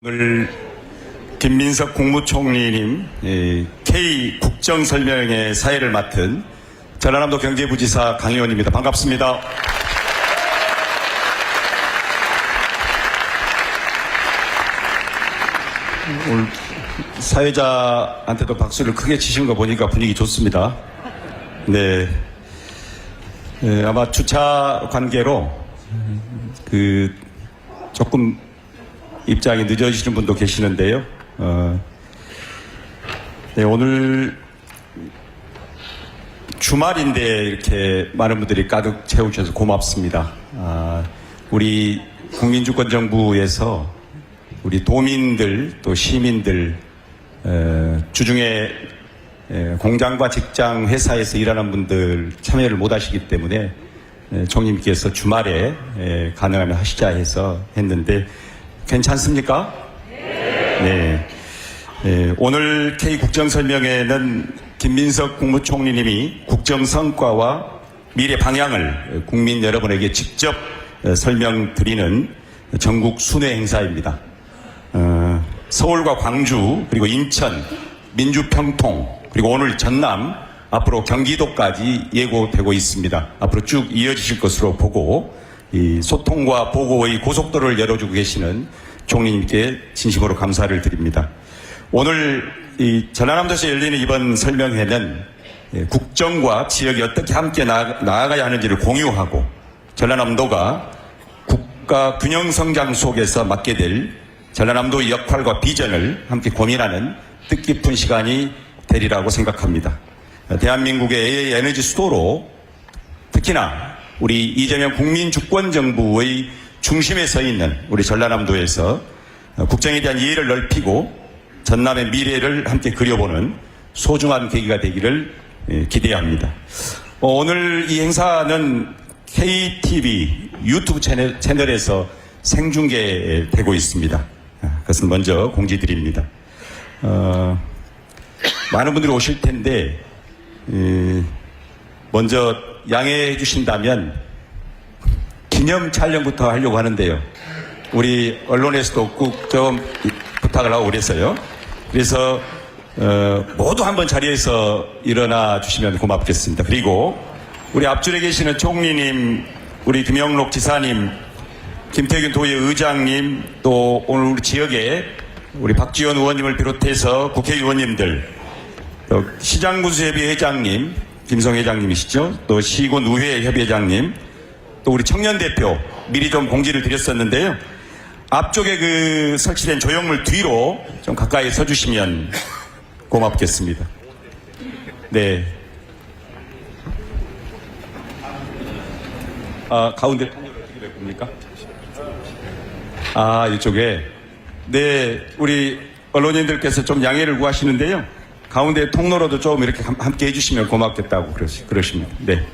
오늘 김민석 국무총리님 K 국정설명의 사회를 맡은 전라남도 경제부지사 강의원입니다. 반갑습니다. 오늘 사회자한테도 박수를 크게 치신 거 보니까 분위기 좋습니다. 네, 아마 주차 관계로 조금 입장이 늦어지시는 분도 계시는데요. 네, 오늘 주말인데 이렇게 많은 분들이 가득 채우셔서 고맙습니다. 우리 국민주권정부에서 우리 도민들 또 시민들 주중에 공장과 직장 회사에서 일하는 분들 참여를 못 하시기 때문에 총리님께서 주말에 가능하면 하시자 해서 했는데 괜찮습니까? 네. 오늘 K 국정설명회는 김민석 국무총리님이 국정 성과와 미래 방향을 국민 여러분에게 직접 설명드리는 전국 순회 행사입니다. 서울과 광주 그리고 인천, 민주평통 그리고 오늘 전남 앞으로 경기도까지 예고되고 있습니다. 앞으로 쭉 이어지실 것으로 보고 이 소통과 보고의 고속도로를 열어주고 계시는 총리님께 진심으로 감사를 드립니다. 오늘 이 전라남도에서 열리는 이번 설명회는 국정과 지역이 어떻게 함께 나아가야 하는지를 공유하고 전라남도가 국가 균형 성장 속에서 맡게 될 전라남도의 역할과 비전을 함께 고민하는 뜻깊은 시간이 되리라고 생각합니다. 대한민국의 AI 에너지 수도로 특히나 우리 이재명 국민주권정부의 중심에 서 있는 우리 전라남도에서 국정에 대한 이해를 넓히고 전남의 미래를 함께 그려보는 소중한 계기가 되기를 기대합니다. 오늘 이 행사는 KTV 유튜브 채널에서 생중계되고 있습니다. 그것은 먼저 공지드립니다. 많은 분들이 오실 텐데 먼저 양해해 주신다면 기념 촬영부터 하려고 하는데요. 우리 언론에서도 꼭 좀 부탁을 하고 그래서요. 그래서 모두 한번 자리에서 일어나 주시면 고맙겠습니다. 그리고 우리 앞줄에 계시는 총리님, 우리 김영록 지사님, 김태균 도의 의장님, 또 오늘 우리 지역에 우리 박지원 의원님을 비롯해서 국회의원님들, 시장군수협의 회장님, 김성 회장님이시죠. 또 시군 의회 협의회장님, 또 우리 청년대표 미리 좀 공지를 드렸었는데요. 앞쪽에 설치된 조형물 뒤로 좀 가까이 서주시면 고맙겠습니다. 네. 가운데 통로를 어떻게 될 겁니까? 이쪽에. 네, 우리 언론인들께서 좀 양해를 구하시는데요. 가운데 통로로도 좀 이렇게 함께 해주시면 고맙겠다고 그러십니다. 네.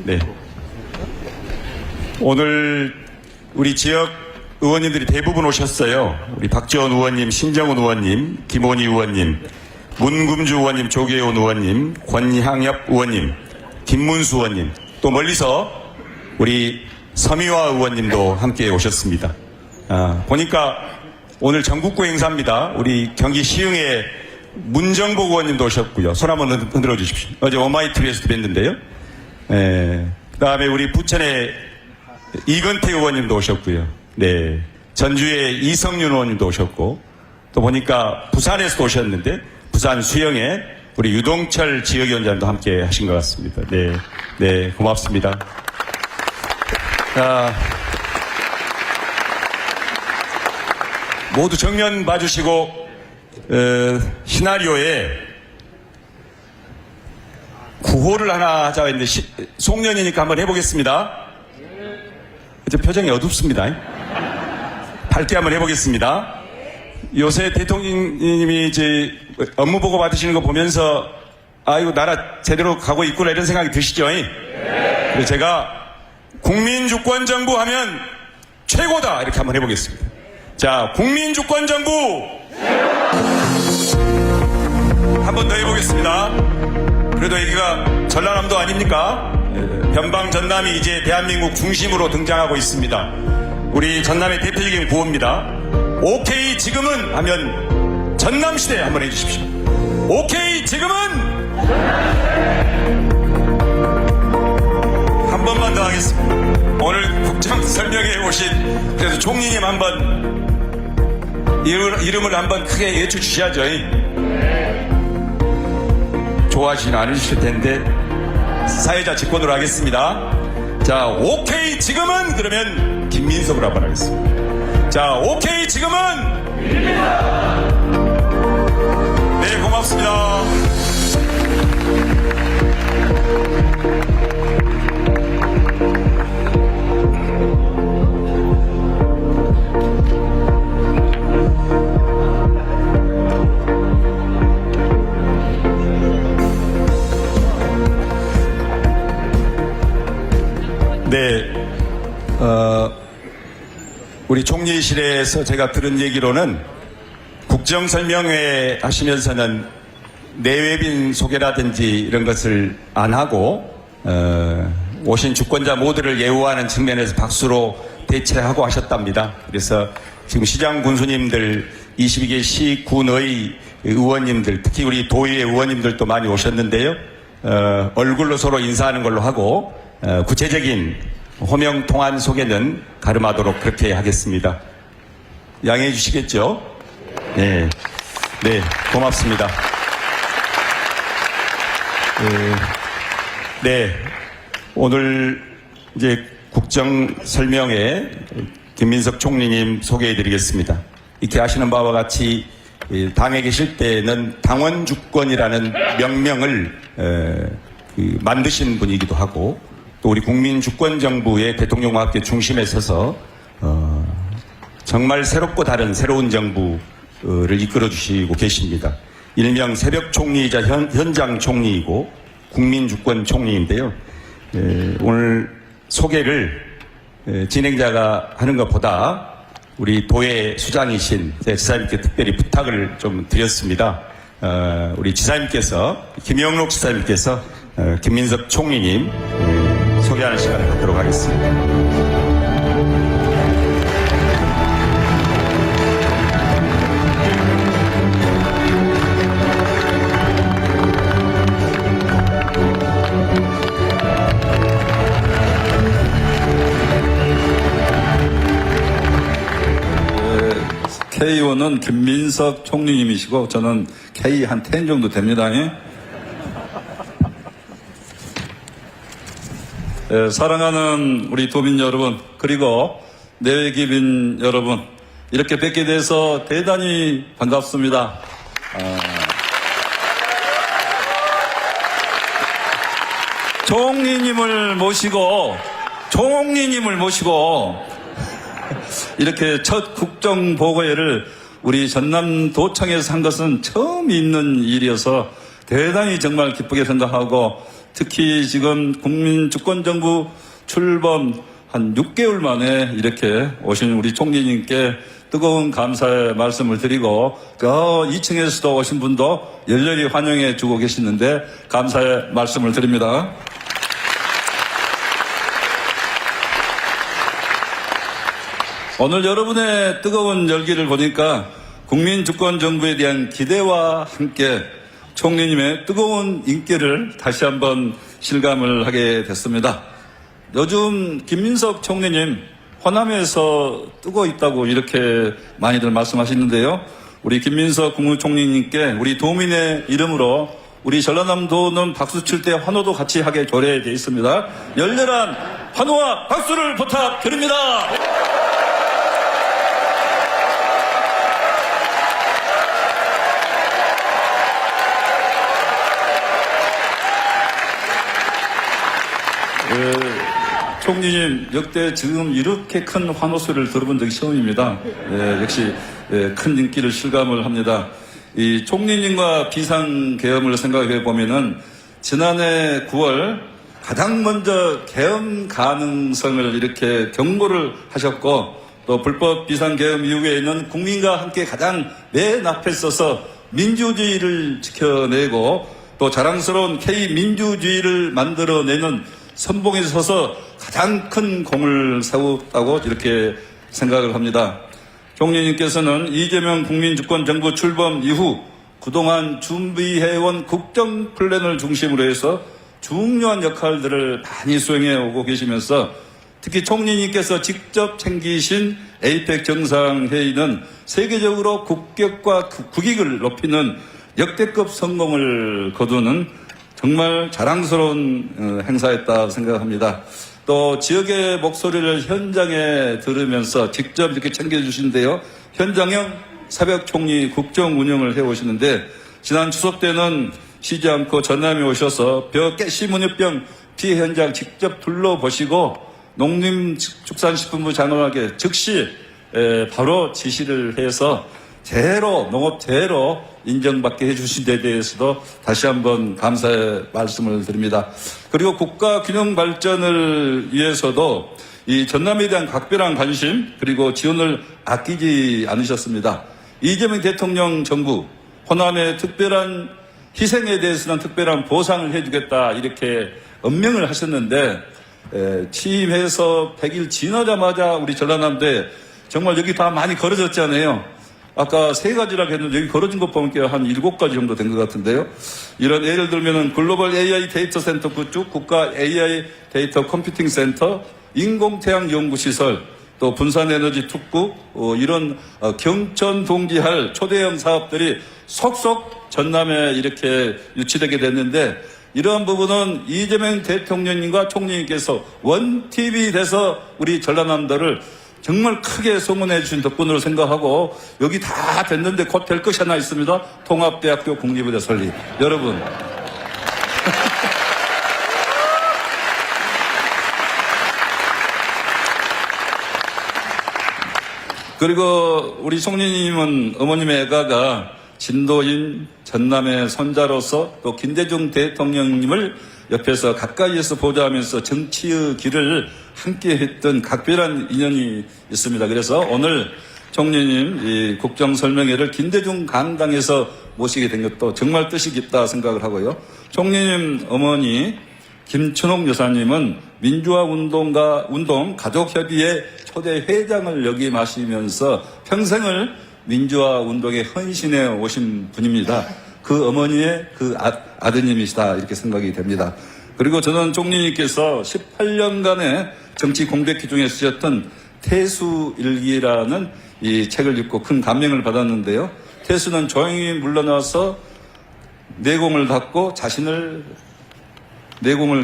네. 오늘 우리 지역 의원님들이 대부분 오셨어요. 우리 박지원 의원님, 신정훈 의원님, 김원희 의원님, 문금주 의원님, 조계훈 의원님, 권향엽 의원님, 김문수 의원님, 또 멀리서 우리 서미화 의원님도 함께 오셨습니다. 보니까 오늘 전국구 행사입니다. 우리 경기 시흥의 문정복 의원님도 오셨고요. 손 한번 흔들어 주십시오. 어제 오마이TV에서도 뵀는데요. 그 다음에 우리 부천의 이건태 의원님도 오셨고요. 네. 전주의 이성윤 의원님도 오셨고, 또 보니까 부산에서도 오셨는데, 부산 수영의 우리 유동철 지역위원장도 함께 하신 것 같습니다. 네. 네. 고맙습니다. 자, 모두 정면 봐주시고, 시나리오에 구호를 하나 하자고 했는데, 송년이니까 한번 해보겠습니다. 이제 표정이 어둡습니다. 밝게 한번 해보겠습니다. 요새 대통령님이 이제 업무 보고 받으시는 거 보면서 이거 나라 제대로 가고 있구나 이런 생각이 드시죠? 그래서 제가 국민주권정부 하면 최고다 이렇게 한번 해보겠습니다. 자, 국민주권정부 한 번 더 해보겠습니다. 그래도 여기가 전라남도 아닙니까? 변방 전남이 이제 대한민국 중심으로 등장하고 있습니다. 우리 전남의 대표적인 구호입니다. 오케이 지금은 하면 전남시대 한번 해주십시오. 오케이 지금은 한 번만 더 하겠습니다. 오늘 국정 설명에 오신 그래서 총리님 한번 이름을 한번 크게 외쳐주셔야죠. 좋아하시진 않으실 텐데 사회자 직권으로 하겠습니다. 자, 오케이 지금은 그러면 김민석으로 한번 하겠습니다. 자, 오케이 지금은 네, 고맙습니다. 네, 우리 총리실에서 제가 들은 얘기로는 국정설명회 하시면서는 내외빈 소개라든지 이런 것을 안 하고 오신 주권자 모두를 예우하는 측면에서 박수로 대체하고 하셨답니다. 그래서 지금 시장 군수님들 22개 시군의 의원님들 특히 우리 도의회 의원님들도 많이 오셨는데요. 얼굴로 서로 인사하는 걸로 하고 구체적인 호명 통한 소개는 가름하도록 그렇게 하겠습니다. 양해해 주시겠죠? 네, 네, 고맙습니다. 네, 오늘 이제 국정 설명에 김민석 총리님 소개해 드리겠습니다. 이렇게 하시는 바와 같이 당에 계실 때는 당원 주권이라는 명명을 만드신 분이기도 하고 또 우리 국민주권정부의 대통령과 함께 중심에 서서 정말 새롭고 다른 새로운 정부를 이끌어 주시고 계십니다. 일명 새벽총리이자 현장 총리이고 국민주권 총리인데요. 오늘 소개를 진행자가 하는 것보다 우리 도의 수장이신 지사님께 특별히 부탁을 좀 드렸습니다. 우리 지사님께서 김영록 지사님께서 김민석 총리님 소개하는 시간을 갖도록 하겠습니다. K1은 김민석 총리님이시고 저는 K 한 10 정도 됩니다. 사랑하는 우리 도민 여러분 그리고 내외기민 여러분 이렇게 뵙게 돼서 대단히 반갑습니다. 총리님을 모시고 이렇게 첫 국정보고회를 우리 전남도청에서 한 것은 처음 있는 일이어서 대단히 정말 기쁘게 생각하고 특히 지금 국민주권정부 출범 한 6개월 만에 이렇게 오신 우리 총리님께 뜨거운 감사의 말씀을 드리고 그 2층에서도 오신 분도 열렬히 환영해 주고 계시는데 감사의 말씀을 드립니다. 오늘 여러분의 뜨거운 열기를 보니까 국민주권정부에 대한 기대와 함께 총리님의 뜨거운 인기를 다시 한번 실감을 하게 됐습니다. 요즘 김민석 총리님 호남에서 뜨고 있다고 이렇게 많이들 말씀하시는데요. 우리 김민석 국무총리님께 우리 도민의 이름으로 우리 전라남도는 박수 칠 때 환호도 같이 하게 조례되어 있습니다. 열렬한 환호와 박수를 부탁드립니다. 총리님 역대 지금 이렇게 큰 환호 소리를 들어본 적이 처음입니다. 역시 큰 인기를 실감을 합니다. 이 총리님과 비상계엄을 생각해 보면은 지난해 9월 가장 먼저 계엄 가능성을 이렇게 경고를 하셨고 또 불법 비상계엄 이후에는 국민과 함께 가장 맨 앞에 서서 민주주의를 지켜내고 또 자랑스러운 K민주주의를 만들어내는 선봉에 서서 가장 큰 공을 세웠다고 이렇게 생각을 합니다. 총리님께서는 이재명 국민주권정부 출범 이후 그동안 준비해온 국정 플랜을 중심으로 해서 중요한 역할들을 많이 수행해 오고 계시면서 특히 총리님께서 직접 챙기신 에이펙 정상회의는 세계적으로 국격과 국익을 높이는 역대급 성공을 거두는 정말 자랑스러운 행사였다 생각합니다. 또 지역의 목소리를 현장에 들으면서 직접 이렇게 챙겨주신데요. 현장형 새벽 총리 국정 운영을 해오시는데 지난 추석 때는 쉬지 않고 전남에 오셔서 벼깨시문유병 피해 현장 직접 둘러보시고 농림축산식품부 장관에게 즉시 바로 지시를 해서 농업 제로 인정받게 해주신 데 대해서도 다시 한번 감사의 말씀을 드립니다. 그리고 국가 균형 발전을 위해서도 이 전남에 대한 각별한 관심 그리고 지원을 아끼지 않으셨습니다. 이재명 대통령 정부 호남의 특별한 희생에 대해서는 특별한 보상을 해주겠다 이렇게 엄명을 하셨는데 취임해서 100일 지나자마자 우리 전라남도에 정말 여기 다 많이 걸어졌잖아요. 아까 3가지라고 했는데 여기 걸어진 것 보면 한 7가지 정도 된 것 같은데요. 이런 예를 들면은 글로벌 AI 데이터 센터 구축, 국가 AI 데이터 컴퓨팅 센터, 인공태양 연구시설, 또 분산에너지 특구, 이런 경천 동지할 초대형 사업들이 속속 전남에 이렇게 유치되게 됐는데 이러한 부분은 이재명 대통령님과 총리님께서 원팀이 돼서 우리 전라남도를 정말 크게 소문해 주신 덕분으로 생각하고 여기 다 됐는데 곧 될 것이 하나 있습니다. 통합대학교 국립의대 설립. 여러분. 그리고 우리 총리님은 어머님의 애가가 진도인 전남의 손자로서 또 김대중 대통령님을 옆에서 가까이에서 보좌하면서 정치의 길을 함께 했던 각별한 인연이 있습니다. 그래서 오늘 총리님 이 국정 설명회를 김대중 강당에서 모시게 된 것도 정말 뜻이 깊다 생각을 하고요. 총리님 어머니 김춘옥 여사님은 민주화운동 가족협의회 초대 회장을 역임하시면서 평생을 민주화운동에 헌신해 오신 분입니다. 그 어머니의 그 아드님이시다 이렇게 생각이 됩니다. 그리고 저는 총리님께서 18년간의 정치 공백기 중에 쓰셨던 태수일기라는 이 책을 읽고 큰 감명을 받았는데요. 태수는 조용히 물러나서 내공을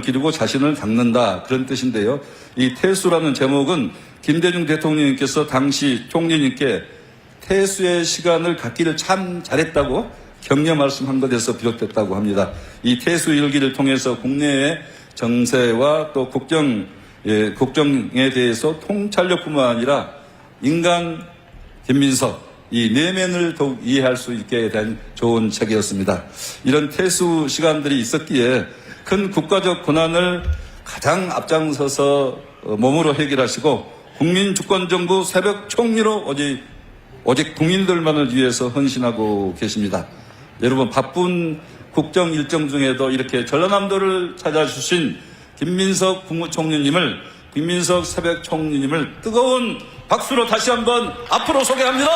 기르고 자신을 닦는다 그런 뜻인데요. 이 태수라는 제목은 김대중 대통령님께서 당시 총리님께 태수의 시간을 갖기를 참 잘했다고 격려 말씀한 것에서 비롯됐다고 합니다. 이 태수 일기를 통해서 국내의 정세와 또 국정에 대해서 통찰력뿐만 아니라 인간 김민석 이 내면을 더욱 이해할 수 있게 된 좋은 책이었습니다. 이런 태수 시간들이 있었기에 큰 국가적 고난을 가장 앞장서서 몸으로 해결하시고 국민주권정부 새벽 총리로 오직 국민들만을 위해서 헌신하고 계십니다. 여러분 바쁜 국정 일정 중에도 이렇게 전라남도를 찾아주신 김민석 새벽 총리님을 뜨거운 박수로 다시 한번 앞으로 소개합니다.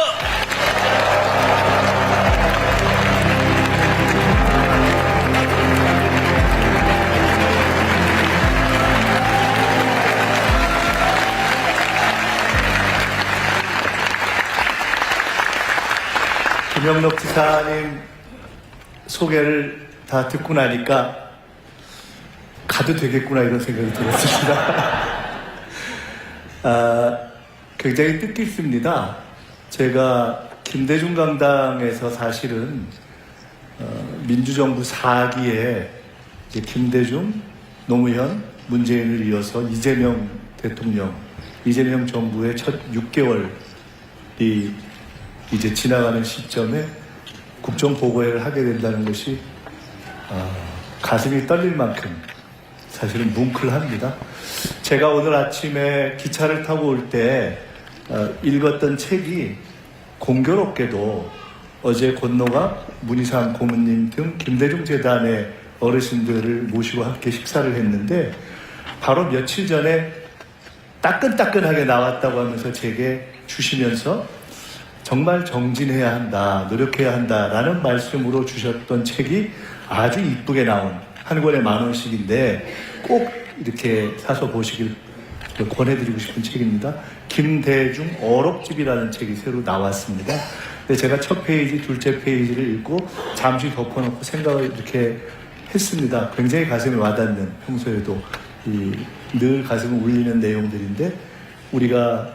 김영록 지사님 소개를 다 듣고 나니까 가도 되겠구나 이런 생각이 들었습니다. 굉장히 뜻깊습니다. 제가 김대중 강당에서 사실은 민주정부 4기에 김대중, 노무현, 문재인을 이어서 이재명 대통령, 이재명 정부의 첫 6개월이 이제 지나가는 시점에 국정보고회를 하게 된다는 것이 가슴이 떨릴 만큼 사실은 뭉클합니다. 제가 오늘 아침에 기차를 타고 올 때 읽었던 책이 공교롭게도 어제 권노가 문희상 고문님 등 김대중 재단의 어르신들을 모시고 함께 식사를 했는데 바로 며칠 전에 따끈따끈하게 나왔다고 하면서 제게 주시면서 정말 정진해야 한다, 노력해야 한다라는 말씀으로 주셨던 책이 아주 이쁘게 나온 한 권에 10,000원씩인데 꼭 이렇게 사서 보시길 권해드리고 싶은 책입니다. 김대중 어록집이라는 책이 새로 나왔습니다. 근데 제가 첫 페이지, 둘째 페이지를 읽고 잠시 덮어놓고 생각을 이렇게 했습니다. 굉장히 가슴에 와닿는, 평소에도 늘 가슴을 울리는 내용들인데, 우리가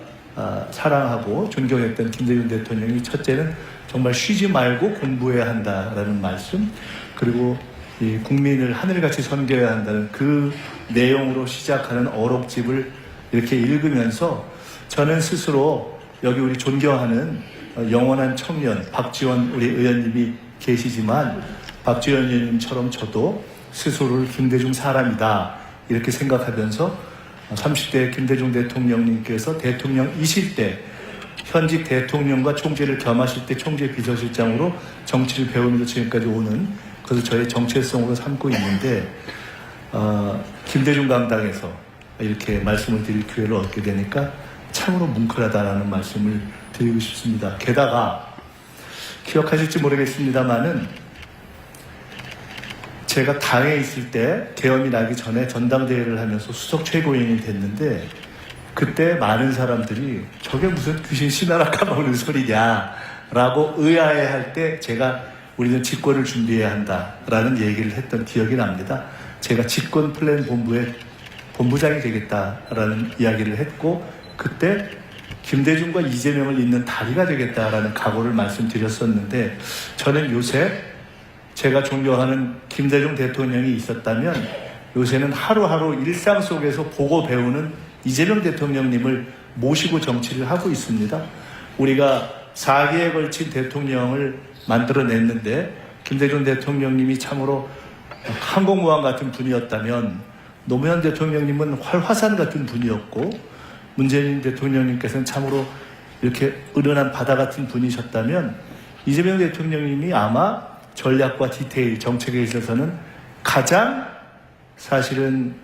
사랑하고 존경했던 김대중 대통령이 첫째는 정말 쉬지 말고 공부해야 한다라는 말씀, 그리고 이 국민을 하늘같이 섬겨야 한다는 그 내용으로 시작하는 어록집을 이렇게 읽으면서 저는 스스로 여기 우리 존경하는 영원한 청년 박지원 우리 의원님이 계시지만, 박지원 의원님처럼 저도 스스로를 김대중 사람이다 이렇게 생각하면서 30대 김대중 대통령님께서 대통령이실 때 현직 대통령과 총재를 겸하실 때 총재 비서실장으로 정치를 배우면서 지금까지 오는, 그래서 저의 정체성으로 삼고 있는데, 김대중 강당에서 이렇게 말씀을 드릴 기회를 얻게 되니까 참으로 뭉클하다라는 말씀을 드리고 싶습니다. 게다가 기억하실지 모르겠습니다만은 제가 당에 있을 때 계엄이 나기 전에 전당대회를 하면서 수석 최고위원이 됐는데, 그때 많은 사람들이 저게 무슨 귀신 신하라 까먹는 소리냐라고 의아해할 때 제가 우리는 집권을 준비해야 한다라는 얘기를 했던 기억이 납니다. 제가 집권 플랜 본부의 본부장이 되겠다라는 이야기를 했고, 그때 김대중과 이재명을 잇는 다리가 되겠다라는 각오를 말씀드렸었는데, 저는 요새 제가 존경하는 김대중 대통령이 있었다면 요새는 하루하루 일상 속에서 보고 배우는 이재명 대통령님을 모시고 정치를 하고 있습니다. 우리가 4기에 걸친 대통령을 만들어냈는데, 김대중 대통령님이 참으로 항공모함 같은 분이었다면 노무현 대통령님은 활화산 같은 분이었고, 문재인 대통령님께서는 참으로 이렇게 은은한 바다 같은 분이셨다면, 이재명 대통령님이 아마 전략과 디테일, 정책에 있어서는 가장 사실은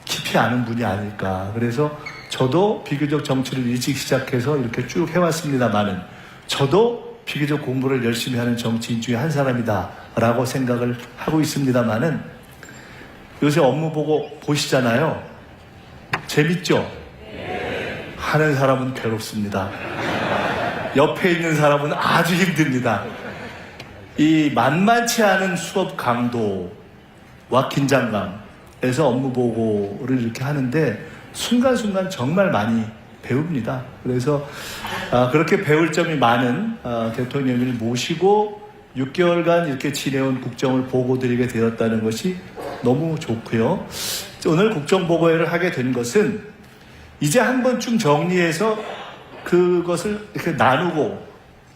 깊이 아는 분이 아닐까. 그래서 저도 비교적 정치를 일찍 시작해서 이렇게 쭉 해왔습니다만은, 저도 비교적 공부를 열심히 하는 정치인 중에 한 사람이다 라고 생각을 하고 있습니다만은, 요새 업무 보고 보시잖아요. 재밌죠? 하는 사람은 괴롭습니다. 옆에 있는 사람은 아주 힘듭니다. 이 만만치 않은 수업 강도와 긴장감에서 업무 보고를 이렇게 하는데 순간순간 정말 많이 배웁니다. 그래서 그렇게 배울 점이 많은 대통령을 모시고 6개월간 이렇게 지내온 국정을 보고드리게 되었다는 것이 너무 좋고요. 오늘 국정보고회를 하게 된 것은 이제 한 번쯤 정리해서 그것을 이렇게 나누고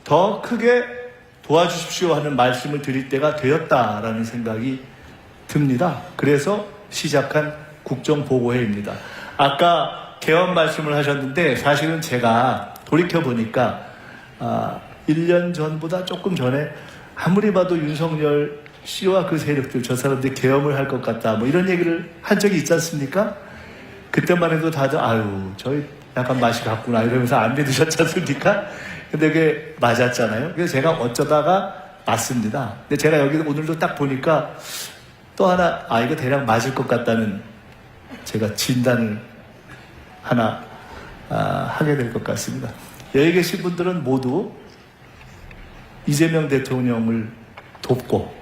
더 크게 도와주십시오 하는 말씀을 드릴 때가 되었다라는 생각이 듭니다. 그래서 시작한 국정보고회입니다. 아까 개헌 말씀을 하셨는데, 사실은 제가 돌이켜보니까 1년 전보다 조금 전에 아무리 봐도 윤석열 씨와 그 세력들, 저 사람들이 계엄을 할 것 같다 뭐 이런 얘기를 한 적이 있지 않습니까? 그때만 해도 다들 아유 저희 약간 맛이 갔구나 이러면서 안 믿으셨지 않습니까? 근데 그게 맞았잖아요. 그래서 제가 어쩌다가 맞습니다. 근데 제가 여기 오늘도 딱 보니까 또 하나 이거 대략 맞을 것 같다는 제가 진단을 하나 하게 될 것 같습니다. 여기 계신 분들은 모두 이재명 대통령을 돕고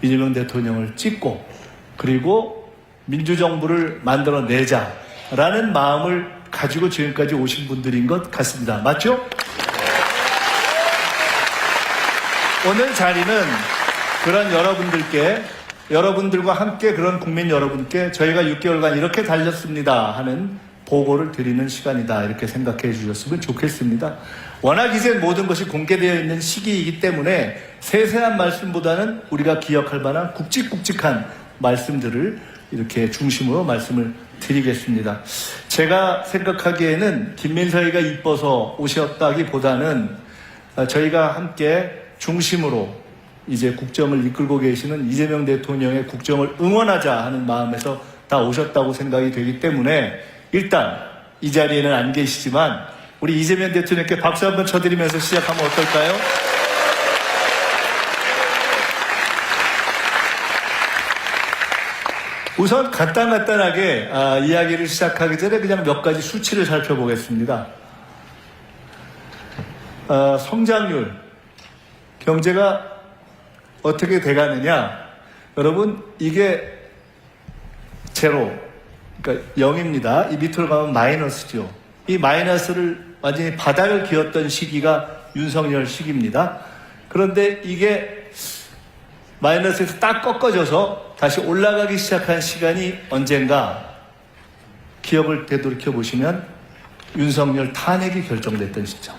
이재명 대통령을 찍고 그리고 민주정부를 만들어내자라는 마음을 가지고 지금까지 오신 분들인 것 같습니다. 맞죠? 오늘 자리는 그런 여러분들과 함께 그런 국민 여러분께 저희가 6개월간 이렇게 달렸습니다 하는 보고를 드리는 시간이다 이렇게 생각해 주셨으면 좋겠습니다. 워낙 이제 모든 것이 공개되어 있는 시기이기 때문에 세세한 말씀보다는 우리가 기억할 만한 굵직굵직한 말씀들을 이렇게 중심으로 말씀을 드리겠습니다. 제가 생각하기에는 김민석이가 이뻐서 오셨다기보다는 저희가 함께 중심으로 이제 국정을 이끌고 계시는 이재명 대통령의 국정을 응원하자 하는 마음에서 다 오셨다고 생각이 되기 때문에 일단 이 자리에는 안 계시지만 우리 이재명 대통령께 박수 한번 쳐드리면서 시작하면 어떨까요? 우선 간단하게 이야기를 시작하기 전에 그냥 몇 가지 수치를 살펴보겠습니다. 성장률, 경제가 어떻게 돼가느냐? 여러분, 이게 제로, 그러니까 0입니다. 이 밑으로 가면 마이너스죠. 이 마이너스를 완전히 바닥을 기었던 시기가 윤석열 시기입니다. 그런데 이게 마이너스에서 딱 꺾어져서 다시 올라가기 시작한 시간이 언젠가 기억을 되돌이켜 보시면 윤석열 탄핵이 결정됐던 시점.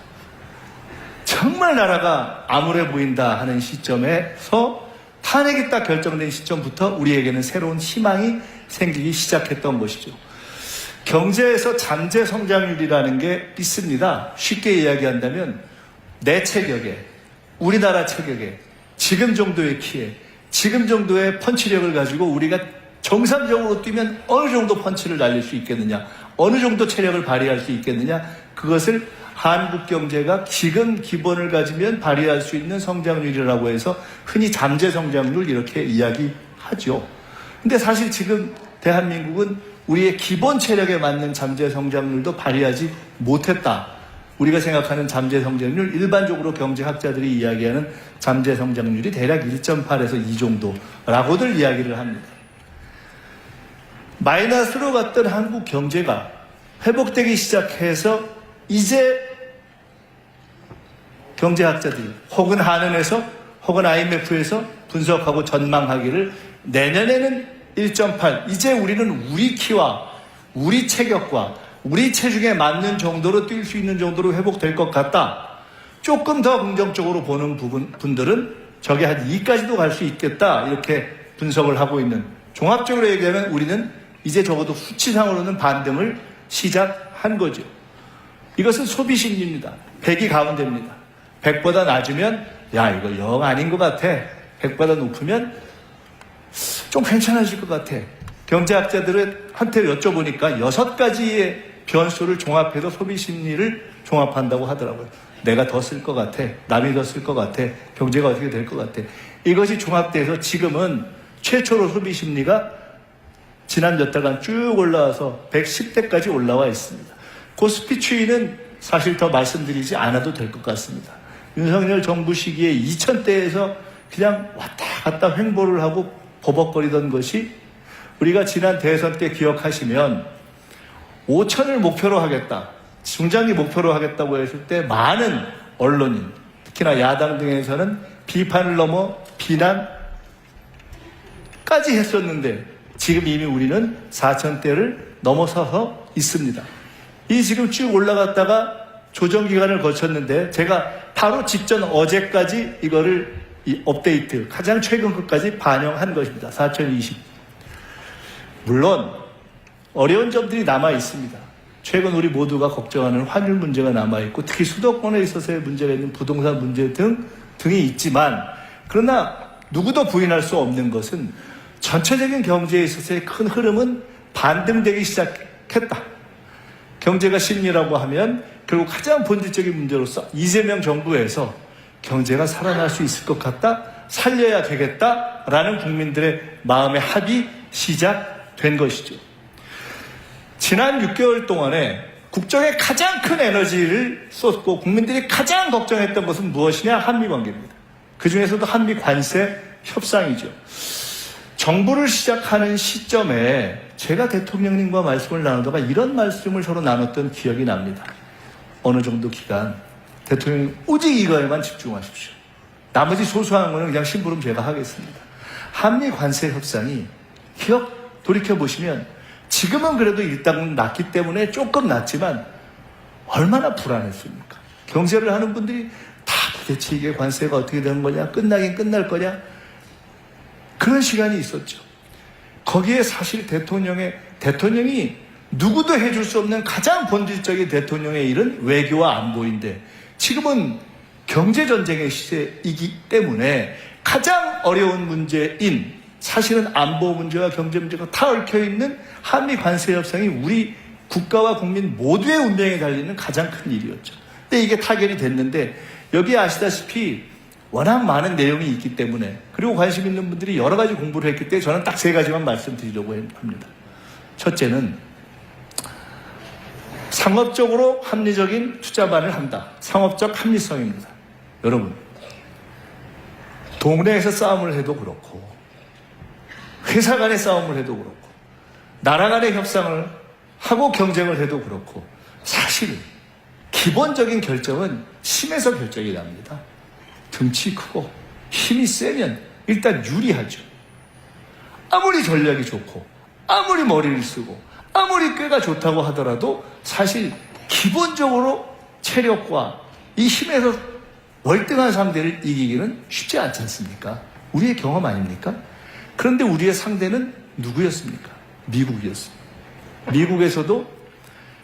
정말 나라가 암울해 보인다 하는 시점에서 탄핵이 딱 결정된 시점부터 우리에게는 새로운 희망이 생기기 시작했던 것이죠. 경제에서 잠재 성장률이라는 게 있습니다. 쉽게 이야기한다면 내 체격에, 우리나라 체격에, 지금 정도의 키에, 지금 정도의 펀치력을 가지고 우리가 정상적으로 뛰면 어느 정도 펀치를 날릴 수 있겠느냐, 어느 정도 체력을 발휘할 수 있겠느냐, 그것을 한국 경제가 지금 기본을 가지면 발휘할 수 있는 성장률이라고 해서 흔히 잠재 성장률 이렇게 이야기하죠. 근데 사실 지금 대한민국은 우리의 기본 체력에 맞는 잠재 성장률도 발휘하지 못했다. 우리가 생각하는 잠재 성장률, 일반적으로 경제학자들이 이야기하는 잠재 성장률이 대략 1.8에서 2 정도라고들 이야기를 합니다. 마이너스로 갔던 한국 경제가 회복되기 시작해서 이제 경제학자들이 혹은 한은에서 혹은 IMF에서 분석하고 전망하기를 내년에는 1.8, 이제 우리는 우리 키와 우리 체격과 우리 체중에 맞는 정도로 뛸 수 있는 정도로 회복될 것 같다. 조금 더 긍정적으로 보는 분들은 저게 한 2까지도 갈 수 있겠다. 이렇게 분석을 하고 있는, 종합적으로 얘기하면 우리는 이제 적어도 수치상으로는 반등을 시작한 거죠. 이것은 소비 심리입니다. 100이 가운데입니다. 100보다 낮으면 야, 이거 영 아닌 것 같아. 100보다 높으면 좀 괜찮아질 것 같아. 경제학자들한테 여쭤보니까 6가지의 변수를 종합해서 소비 심리를 종합한다고 하더라고요. 내가 더 쓸 것 같아. 남이 더 쓸 것 같아. 경제가 어떻게 될 것 같아. 이것이 종합돼서 지금은 최초로 소비 심리가 지난 몇 달간 쭉 올라와서 110대까지 올라와 있습니다. 코스피 추이는 사실 더 말씀드리지 않아도 될 것 같습니다. 윤석열 정부 시기에 2000대에서 그냥 왔다 갔다 횡보를 하고 버벅거리던 것이 우리가 지난 대선 때 기억하시면 5천을 목표로 하겠다, 중장기 목표로 하겠다고 했을 때 많은 언론인, 특히나 야당 등에서는 비판을 넘어 비난까지 했었는데 지금 이미 우리는 4천대를 넘어서서 있습니다. 이 지금 쭉 올라갔다가 조정기간을 거쳤는데 제가 바로 직전 어제까지 이거를 이 업데이트, 가장 최근 것까지 반영한 것입니다. 4020. 물론 어려운 점들이 남아 있습니다. 최근 우리 모두가 걱정하는 환율 문제가 남아 있고 특히 수도권에 있어서의 문제가 있는 부동산 문제 등이 있지만, 그러나 누구도 부인할 수 없는 것은 전체적인 경제에 있어서의 큰 흐름은 반등되기 시작했다. 경제가 심리라고 하면 결국 가장 본질적인 문제로서 이재명 정부에서 경제가 살아날 수 있을 것 같다, 살려야 되겠다라는 국민들의 마음의 합이 시작된 것이죠. 지난 6개월 동안에 국정에 가장 큰 에너지를 쏟고 국민들이 가장 걱정했던 것은 무엇이냐? 한미 관계입니다. 그 중에서도 한미 관세 협상이죠. 정부를 시작하는 시점에 제가 대통령님과 말씀을 나누다가 이런 말씀을 서로 나눴던 기억이 납니다. 어느 정도 기간 대통령님 오직 이거에만 집중하십시오. 나머지 소소한 거는 그냥 심부름 제가 하겠습니다. 한미 관세 협상이 돌이켜보시면 지금은 그래도 일단 낮기 때문에 조금 낮지만 얼마나 불안했습니까? 경제를 하는 분들이 다 도대체 이게 관세가 어떻게 되는 거냐, 끝나긴 끝날 거냐, 그런 시간이 있었죠. 거기에 사실 대통령이 누구도 해줄 수 없는 가장 본질적인 대통령의 일은 외교와 안보인데 지금은 경제전쟁의 시대이기 때문에 가장 어려운 문제인, 사실은 안보 문제와 경제 문제가 다 얽혀있는 한미 관세 협상이 우리 국가와 국민 모두의 운명에 달리는 가장 큰 일이었죠. 근데 이게 타결이 됐는데 여기에 아시다시피 워낙 많은 내용이 있기 때문에 그리고 관심 있는 분들이 여러 가지 공부를 했기 때문에 저는 딱 3가지만 말씀드리려고 합니다. 첫째는 상업적으로 합리적인 투자만을 한다. 상업적 합리성입니다. 여러분, 동네에서 싸움을 해도 그렇고 회사 간의 싸움을 해도 그렇고 나라 간의 협상을 하고 경쟁을 해도 그렇고 사실 기본적인 결정은 힘에서 결정이 납니다. 등치 크고 힘이 세면 일단 유리하죠. 아무리 전략이 좋고 아무리 머리를 쓰고 아무리 꾀가 좋다고 하더라도 사실 기본적으로 체력과 이 힘에서 월등한 상대를 이기기는 쉽지 않지 않습니까? 우리의 경험 아닙니까? 그런데 우리의 상대는 누구였습니까? 미국이었습니다. 미국에서도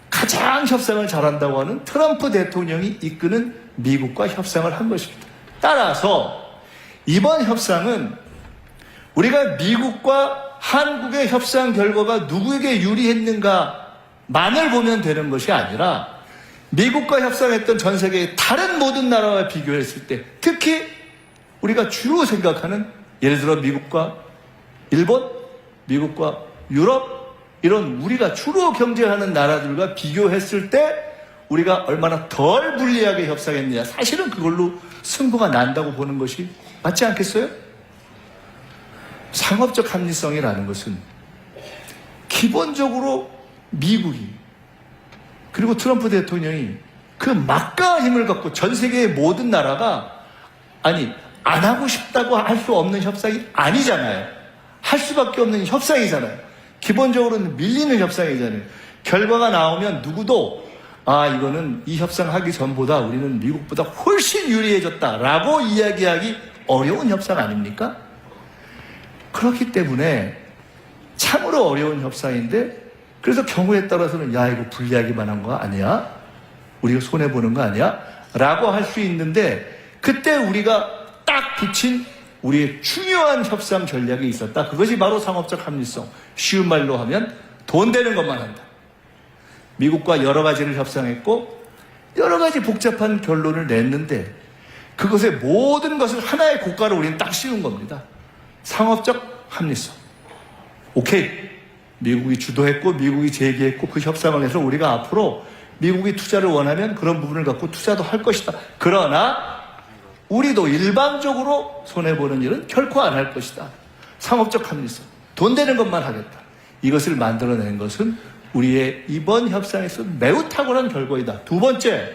가장 협상을 잘한다고 하는 트럼프 대통령이 이끄는 미국과 협상을 한 것입니다. 따라서 이번 협상은 우리가 미국과 한국의 협상 결과가 누구에게 유리했는가만을 보면 되는 것이 아니라 미국과 협상했던 전 세계의 다른 모든 나라와 비교했을 때 특히 우리가 주로 생각하는 예를 들어 미국과 일본, 미국과 유럽 이런 우리가 주로 경쟁하는 나라들과 비교했을 때 우리가 얼마나 덜 불리하게 협상했느냐 사실은 그걸로 승부가 난다고 보는 것이 맞지 않겠어요? 상업적 합리성이라는 것은 기본적으로 미국이 그리고 트럼프 대통령이 그 막강한 힘을 갖고 전 세계의 모든 나라가 안 하고 싶다고 할 수 없는 협상이 아니잖아요. 할 수밖에 없는 협상이잖아요. 기본적으로는 밀리는 협상이잖아요. 결과가 나오면 누구도 이거는 이 협상하기 전보다 우리는 미국보다 훨씬 유리해졌다라고 이야기하기 어려운 협상 아닙니까? 그렇기 때문에 참으로 어려운 협상인데 그래서 경우에 따라서는 이거 불리하기만 한 거 아니야? 우리가 손해보는 거 아니야? 라고 할 수 있는데 그때 우리가 딱 붙인 우리의 중요한 협상 전략이 있었다. 그것이 바로 상업적 합리성. 쉬운 말로 하면 돈 되는 것만 한다. 미국과 여러 가지를 협상했고 여러 가지 복잡한 결론을 냈는데 그것의 모든 것을 하나의 고가로 우리는 딱 씌운 겁니다. 상업적 합리성. 오케이. 미국이 주도했고 미국이 제기했고 그 협상을 해서 우리가 앞으로 미국이 투자를 원하면 그런 부분을 갖고 투자도 할 것이다. 그러나 우리도 일방적으로 손해보는 일은 결코 안 할 것이다. 상업적 합리성. 돈 되는 것만 하겠다. 이것을 만들어낸 것은 우리의 이번 협상에서 매우 탁월한 결과이다. 두 번째,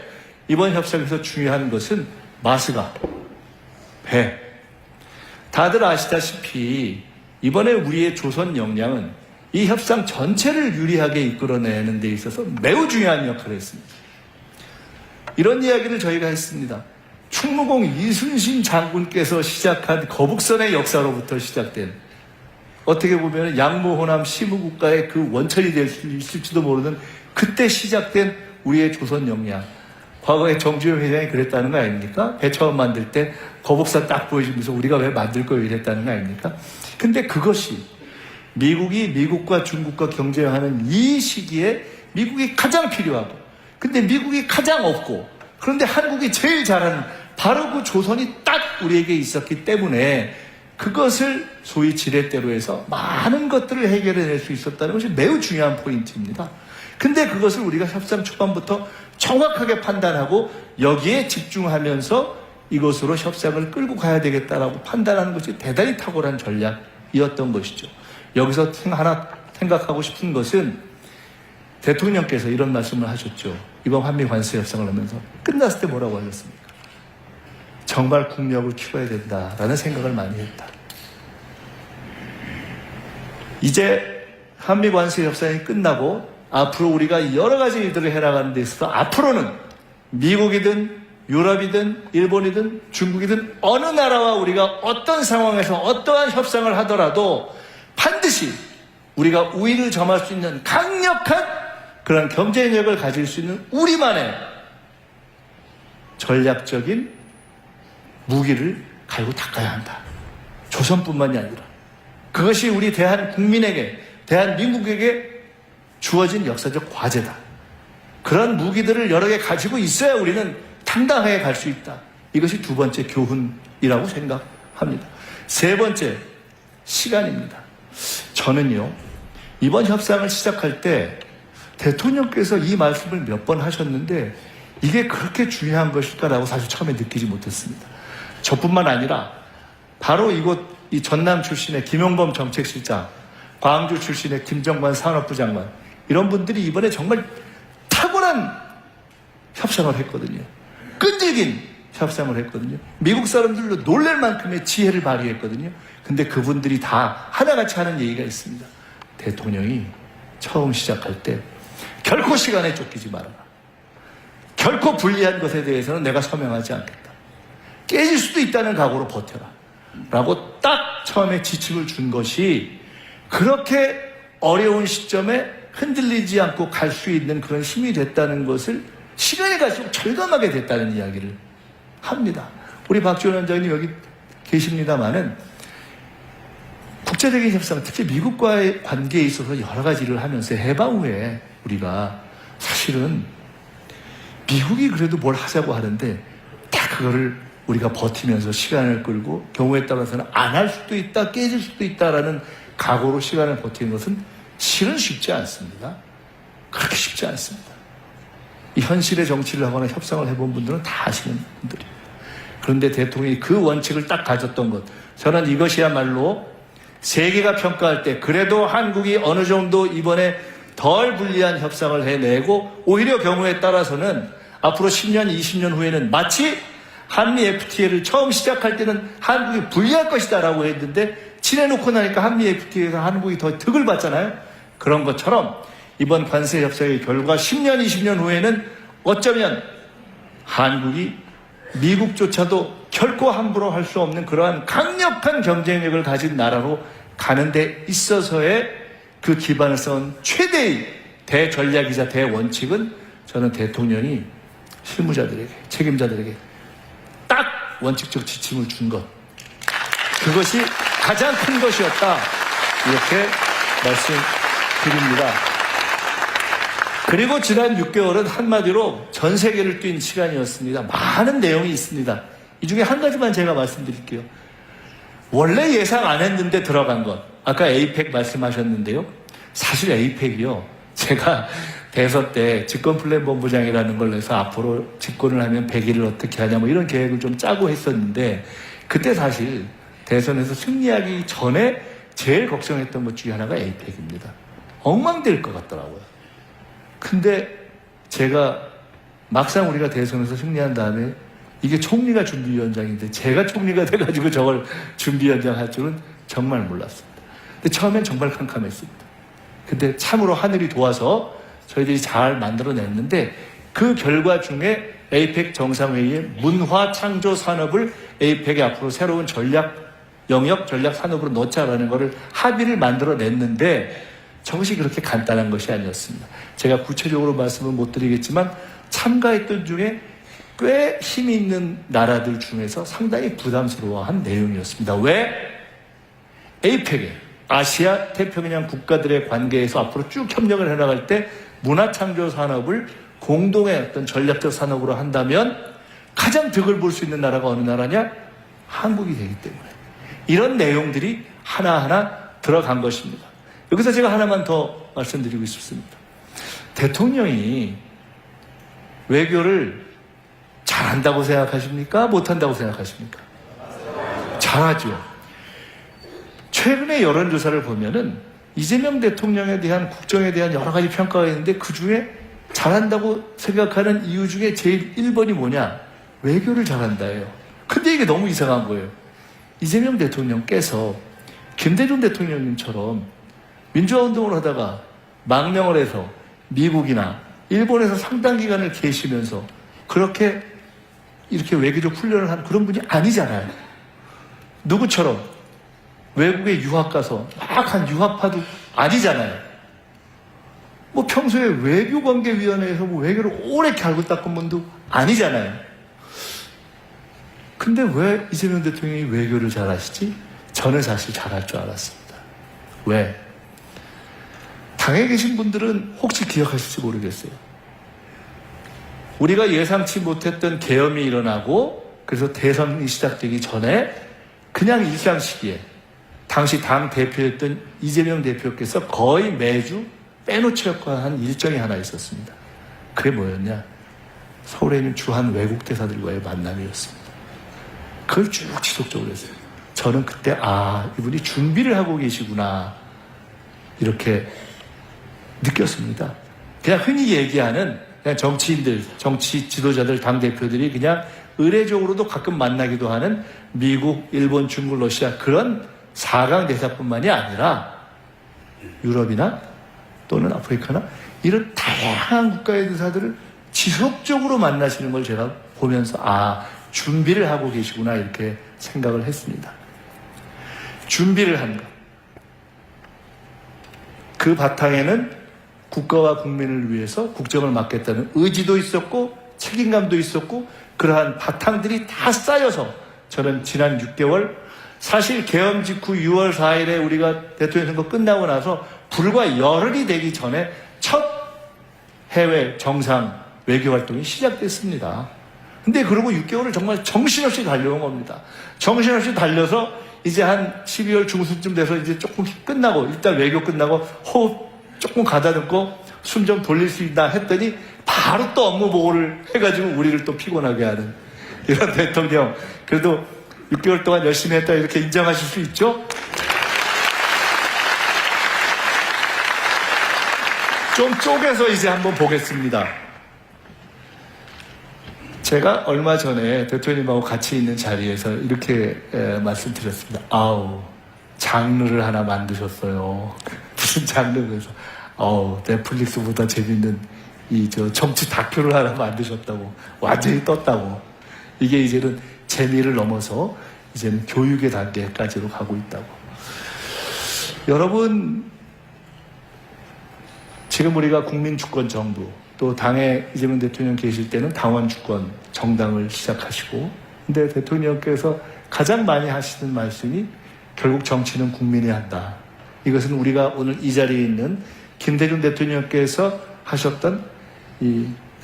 이번 협상에서 중요한 것은 마스가 배. 다들 아시다시피 이번에 우리의 조선 역량은 이 협상 전체를 유리하게 이끌어내는 데 있어서 매우 중요한 역할을 했습니다. 이런 이야기를 저희가 했습니다. 충무공 이순신 장군께서 시작한 거북선의 역사로부터 시작된 어떻게 보면 양무 호남 시무국가의 그 원천이 될 수 있을지도 모르는 그때 시작된 우리의 조선 역량. 과거에 정주영 회장이 그랬다는 거 아닙니까? 배 처음 만들 때 거북선 딱 보여주면서 우리가 왜 만들 거예요 이랬다는 거 아닙니까? 근데 그것이 미국이 미국과 중국과 경쟁하는 이 시기에 미국이 가장 필요하고 근데 미국이 가장 없고 그런데 한국이 제일 잘하는 바로 그 조선이 딱 우리에게 있었기 때문에 그것을 소위 지렛대로 해서 많은 것들을 해결해낼 수 있었다는 것이 매우 중요한 포인트입니다. 근데 그것을 우리가 협상 초반부터 정확하게 판단하고 여기에 집중하면서 이것으로 협상을 끌고 가야 되겠다라고 판단하는 것이 대단히 탁월한 전략이었던 것이죠. 여기서 하나 생각하고 싶은 것은 대통령께서 이런 말씀을 하셨죠. 이번 한미 관세 협상을 하면서 끝났을 때 뭐라고 하셨습니까? 정말 국력을 키워야 된다라는 생각을 많이 했다. 이제 한미 관세 협상이 끝나고 앞으로 우리가 여러 가지 일들을 해나가는 데 있어서 앞으로는 미국이든 유럽이든 일본이든 중국이든 어느 나라와 우리가 어떤 상황에서 어떠한 협상을 하더라도 반드시 우리가 우위를 점할 수 있는 강력한 그런 경쟁력을 가질 수 있는 우리만의 전략적인 무기를 갈고 닦아야 한다. 조선뿐만이 아니라 그것이 우리 대한국민에게 대한민국에게 주어진 역사적 과제다. 그런 무기들을 여러 개 가지고 있어야 우리는 당당하게 갈 수 있다. 이것이 두 번째 교훈이라고 생각합니다. 세 번째, 시간입니다. 저는요, 이번 협상을 시작할 때 대통령께서 이 말씀을 몇 번 하셨는데 이게 그렇게 중요한 것일까라고 사실 처음에 느끼지 못했습니다. 저뿐만 아니라 바로 이 전남 출신의 김용범 정책실장, 광주 출신의 김정관 산업부 장관, 이런 분들이 이번에 정말 탁월한 협상을 했거든요. 끈질긴 협상을 했거든요. 미국 사람들도 놀랄 만큼의 지혜를 발휘했거든요. 근데 그분들이 다 하나같이 하는 얘기가 있습니다. 대통령이 처음 시작할 때 결코 시간에 쫓기지 말아라. 결코 불리한 것에 대해서는 내가 서명하지 않겠다. 깨질 수도 있다는 각오로 버텨라. 라고 딱 처음에 지침을 준 것이 그렇게 어려운 시점에 흔들리지 않고 갈 수 있는 그런 힘이 됐다는 것을 시간이 갈수록 절감하게 됐다는 이야기를 합니다. 우리 박지원 원장님 여기 계십니다마는 국제적인 협상, 특히 미국과의 관계에 있어서 여러 가지를 하면서 해방 후에 우리가 사실은 미국이 그래도 뭘 하자고 하는데 다 그거를 우리가 버티면서 시간을 끌고 경우에 따라서는 안 할 수도 있다, 깨질 수도 있다라는 각오로 시간을 버티는 것은 실은 쉽지 않습니다. 그렇게 쉽지 않습니다. 이 현실의 정치를 하거나 협상을 해본 분들은 다 아시는 분들이에요. 그런데 대통령이 그 원칙을 딱 가졌던 것, 저는 이것이야말로 세계가 평가할 때 그래도 한국이 어느 정도 이번에 덜 불리한 협상을 해내고 오히려 경우에 따라서는 앞으로 10년, 20년 후에는 마치 한미 FTA를 처음 시작할 때는 한국이 불리할 것이다 라고 했는데 지내놓고 나니까 한미 FTA에서 한국이 더 득을 받잖아요. 그런 것처럼 이번 관세 협상의 결과 10년, 20년 후에는 어쩌면 한국이 미국조차도 결코 함부로 할 수 없는 그러한 강력한 경쟁력을 가진 나라로 가는 데 있어서의 그 기반을 쌓은 최대의 대전략이자 대원칙은 저는 대통령이 실무자들에게, 책임자들에게 딱 원칙적 지침을 준 것, 그것이 가장 큰 것이었다, 이렇게 말씀드립니다. 그리고 지난 6개월은 한마디로 전 세계를 뛴 시간이었습니다. 많은 내용이 있습니다. 이 중에 한 가지만 제가 말씀드릴게요. 원래 예상 안 했는데 들어간 것, 아까 에이펙 말씀하셨는데요. 사실 에이펙이요, 제가 대선 때 집권플랜 본부장이라는 걸 내서 앞으로 집권을 하면 100일을 어떻게 하냐 뭐 이런 계획을 좀 짜고 했었는데, 그때 사실 대선에서 승리하기 전에 제일 걱정했던 것 중에 하나가 에이펙입니다. 엉망될 것 같더라고요. 근데 제가 막상 우리가 대선에서 승리한 다음에 이게 총리가 준비위원장인데 제가 총리가 돼가지고 저걸 준비위원장 할 줄은 정말 몰랐습니다. 근데 처음엔 정말 캄캄했습니다. 근데 참으로 하늘이 도와서 저희들이 잘 만들어냈는데 그 결과 중에 에이펙 정상회의의 문화 창조 산업을 에이펙의 앞으로 새로운 전략 영역 전략 산업으로 넣자라는 것을 합의를 만들어냈는데 저것이 그렇게 간단한 것이 아니었습니다. 제가 구체적으로 말씀을 못 드리겠지만 참가했던 중에 꽤 힘이 있는 나라들 중에서 상당히 부담스러워한 내용이었습니다. 왜? 에이펙에 아시아 태평양 국가들의 관계에서 앞으로 쭉 협력을 해나갈 때 문화창조 산업을 공동의 어떤 전략적 산업으로 한다면 가장 득을 볼 수 있는 나라가 어느 나라냐? 한국이 되기 때문에 이런 내용들이 하나하나 들어간 것입니다. 여기서 제가 하나만 더 말씀드리고 싶습니다. 대통령이 외교를 잘한다고 생각하십니까? 못한다고 생각하십니까? 잘하죠. 최근에 여론조사를 보면은 이재명 대통령에 대한 국정에 대한 여러 가지 평가가 있는데 그 중에 잘한다고 생각하는 이유 중에 제일 1번이 뭐냐? 외교를 잘한다예요. 근데 이게 너무 이상한 거예요. 이재명 대통령께서 김대중 대통령님처럼 민주화운동을 하다가 망명을 해서 미국이나 일본에서 상당 기간을 계시면서 그렇게 이렇게 외교적 훈련을 한 그런 분이 아니잖아요. 누구처럼 외국에 유학 가서 막 한 유학파도 아니잖아요. 뭐 평소에 외교관계위원회에서 뭐 외교를 오래 갈고 닦은 분도 아니잖아요. 근데 왜 이재명 대통령이 외교를 잘하시지? 저는 사실 잘할 줄 알았습니다. 왜? 당에 계신 분들은 혹시 기억하실지 모르겠어요. 우리가 예상치 못했던 계엄이 일어나고 그래서 대선이 시작되기 전에 그냥 일상 시기에 당시 당 대표였던 이재명 대표께서 거의 매주 빼놓지 않은 일정이 하나 있었습니다. 그게 뭐였냐? 서울에 있는 주한 외국 대사들과의 만남이었습니다. 그걸 쭉 지속적으로 했어요. 저는 그때 이분이 준비를 하고 계시구나 이렇게 느꼈습니다. 그냥 흔히 얘기하는 그냥 정치인들, 정치 지도자들, 당대표들이 그냥 의례적으로도 가끔 만나기도 하는 미국, 일본, 중국, 러시아 그런 4강 대사뿐만이 아니라 유럽이나 또는 아프리카나 이런 다양한 국가의 대사들을 지속적으로 만나시는 걸 제가 보면서 준비를 하고 계시구나 이렇게 생각을 했습니다. 준비를 한 것. 그 바탕에는 국가와 국민을 위해서 국정을 맡겠다는 의지도 있었고 책임감도 있었고 그러한 바탕들이 다 쌓여서 저는 지난 6개월 사실 계엄 직후 6월 4일에 우리가 대통령 선거 끝나고 나서 불과 열흘이 되기 전에 첫 해외 정상 외교 활동이 시작됐습니다. 근데 그러고 6개월을 정말 정신없이 달려온 겁니다. 정신없이 달려서 이제 한 12월 중순쯤 돼서 이제 조금 끝나고 일단 외교 끝나고 호흡 조금 가다듬고 숨 좀 돌릴 수 있나 했더니 바로 또 업무 보고를 해가지고 우리를 또 피곤하게 하는 이런 대통령. 그래도 6개월 동안 열심히 했다 이렇게 인정하실 수 있죠? 좀 쪼개서 이제 한번 보겠습니다. 제가 얼마 전에 대통령님하고 같이 있는 자리에서 이렇게 말씀드렸습니다. 장르를 하나 만드셨어요. 무슨 장르에서 넷플릭스보다 재밌는 정치 다큐를 하나 만드셨다고. 완전히 떴다고. 이게 이제는 재미를 넘어서 이제는 교육의 단계까지로 가고 있다고. 여러분, 지금 우리가 국민주권 정부, 또 당에 이재명 대통령 계실 때는 당원주권 정당을 시작하시고, 근데 대통령께서 가장 많이 하시는 말씀이 결국 정치는 국민이 한다. 이것은 우리가 오늘 이 자리에 있는 김대중 대통령께서 하셨던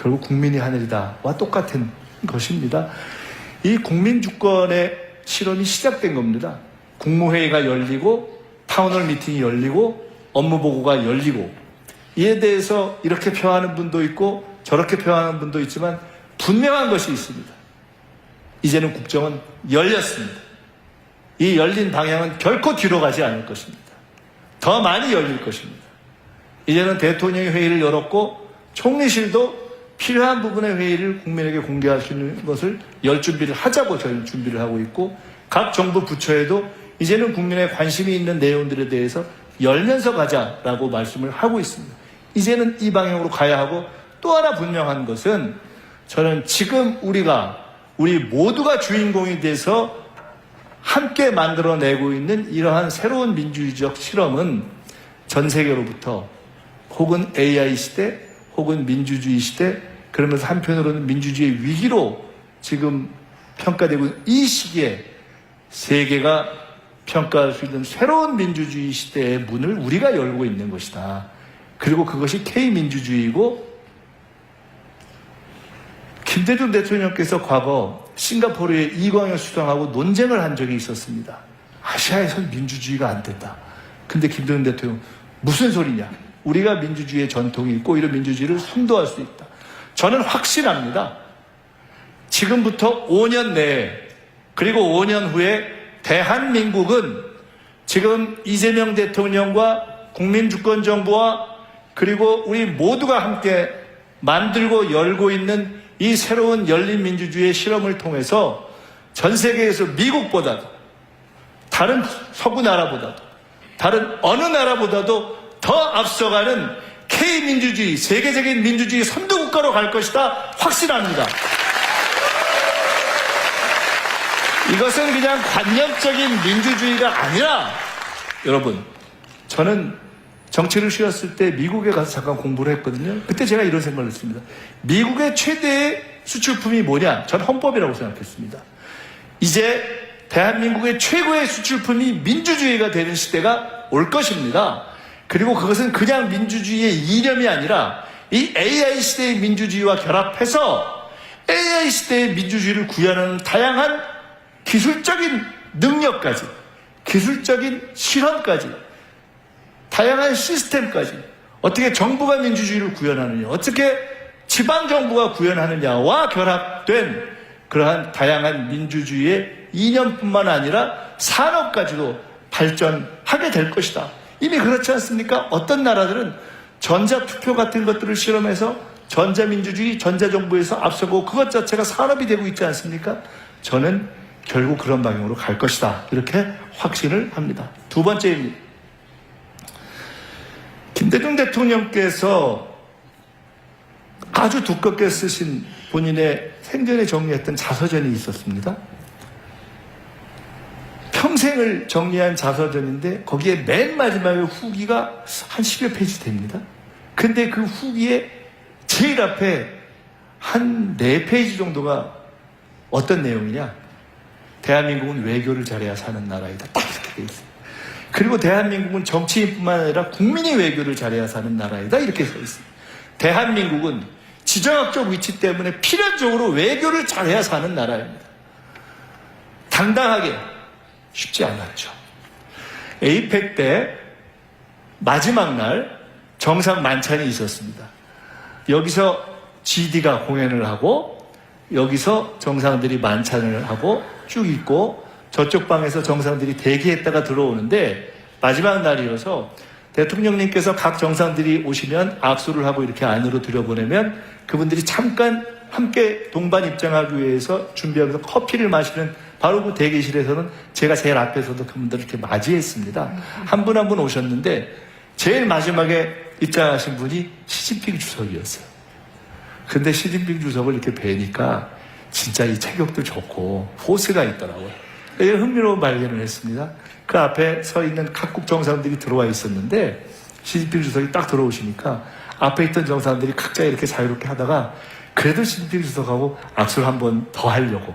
결국 국민이 하늘이다와 똑같은 것입니다. 이 국민주권의 실험이 시작된 겁니다. 국무회의가 열리고 타운홀 미팅이 열리고 업무보고가 열리고 이에 대해서 이렇게 표하는 분도 있고 저렇게 표하는 분도 있지만 분명한 것이 있습니다. 이제는 국정은 열렸습니다. 이 열린 방향은 결코 뒤로 가지 않을 것입니다. 더 많이 열릴 것입니다. 이제는 대통령이 회의를 열었고 총리실도 필요한 부분의 회의를 국민에게 공개할 수 있는 것을 열 준비를 하자고 저희는 준비를 하고 있고 각 정부 부처에도 이제는 국민의 관심이 있는 내용들에 대해서 열면서 가자라고 말씀을 하고 있습니다. 이제는 이 방향으로 가야 하고 또 하나 분명한 것은 저는 지금 우리 모두가 주인공이 돼서 함께 만들어내고 있는 이러한 새로운 민주주의적 실험은 전 세계로부터 혹은 AI 시대 혹은 민주주의 시대 그러면서 한편으로는 민주주의의 위기로 지금 평가되고 있는 이 시기에 세계가 평가할 수 있는 새로운 민주주의 시대의 문을 우리가 열고 있는 것이다. 그리고 그것이 K민주주의이고 김대중 대통령께서 과거 싱가포르의 이광열 수상하고 논쟁을 한 적이 있었습니다. 아시아에선 민주주의가 안 된다. 근데 김대중 대통령 무슨 소리냐. 우리가 민주주의의 전통이 있고 이런 민주주의를 선도할 수 있다. 저는 확신합니다. 지금부터 5년 내에 그리고 5년 후에 대한민국은 지금 이재명 대통령과 국민주권정부와 그리고 우리 모두가 함께 만들고 열고 있는 이 새로운 열린 민주주의의 실험을 통해서 전 세계에서 미국보다도 다른 서구 나라보다도 다른 어느 나라보다도 더 앞서가는 K민주주의, 세계적인 민주주의 선도국가로 갈 것이다 확신합니다. 이것은 그냥 관념적인 민주주의가 아니라 여러분 저는 정치를 쉬었을 때 미국에 가서 잠깐 공부를 했거든요. 그때 제가 이런 생각을 했습니다. 미국의 최대의 수출품이 뭐냐? 전 헌법이라고 생각했습니다. 이제 대한민국의 최고의 수출품이 민주주의가 되는 시대가 올 것입니다. 그리고 그것은 그냥 민주주의의 이념이 아니라 이 AI 시대의 민주주의와 결합해서 AI 시대의 민주주의를 구현하는 다양한 기술적인 능력까지, 기술적인 실험까지, 다양한 시스템까지, 어떻게 정부가 민주주의를 구현하느냐, 어떻게 지방정부가 구현하느냐와 결합된 그러한 다양한 민주주의의 이념뿐만 아니라 산업까지도 발전하게 될 것이다. 이미 그렇지 않습니까? 어떤 나라들은 전자투표 같은 것들을 실험해서 전자민주주의, 전자정부에서 앞서고 그것 자체가 산업이 되고 있지 않습니까? 저는 결국 그런 방향으로 갈 것이다. 이렇게 확신을 합니다. 두 번째입니다. 김대중 대통령께서 아주 두껍게 쓰신 본인의 생전에 정리했던 자서전이 있었습니다. 평생을 정리한 자서전인데 거기에 맨 마지막에 후기가 한 10여 페이지 됩니다. 근데 그 후기에 제일 앞에 한 4페이지 정도가 어떤 내용이냐? 대한민국은 외교를 잘해야 사는 나라이다. 딱 이렇게 돼 있어요. 그리고 대한민국은 정치인뿐만 아니라 국민이 외교를 잘해야 사는 나라이다. 이렇게 써 있어요. 대한민국은 지정학적 위치 때문에 필연적으로 외교를 잘해야 사는 나라입니다. 당당하게 쉽지 않았죠. 에이펙 때 마지막 날 정상 만찬이 있었습니다. 여기서 GD가 공연을 하고 여기서 정상들이 만찬을 하고 쭉 있고 저쪽 방에서 정상들이 대기했다가 들어오는데 마지막 날이어서 대통령님께서 각 정상들이 오시면 악수를 하고 이렇게 안으로 들여보내면 그분들이 잠깐 함께 동반 입장하기 위해서 준비하면서 커피를 마시는 바로 그 대기실에서는 제가 제일 앞에서도 그분들을 이렇게 맞이했습니다. 한 분 한 분 오셨는데 제일 마지막에 입장하신 분이 시진핑 주석이었어요. 근데 시진핑 주석을 이렇게 뵈니까 진짜 이 체격도 좋고 포스가 있더라고요. 이런 흥미로운 발견을 했습니다. 그 앞에 서 있는 각국 정상들이 들어와 있었는데 시진핑 주석이 딱 들어오시니까 앞에 있던 정상들이 각자 이렇게 자유롭게 하다가 그래도 시진핑 주석하고 악수를 한 번 더 하려고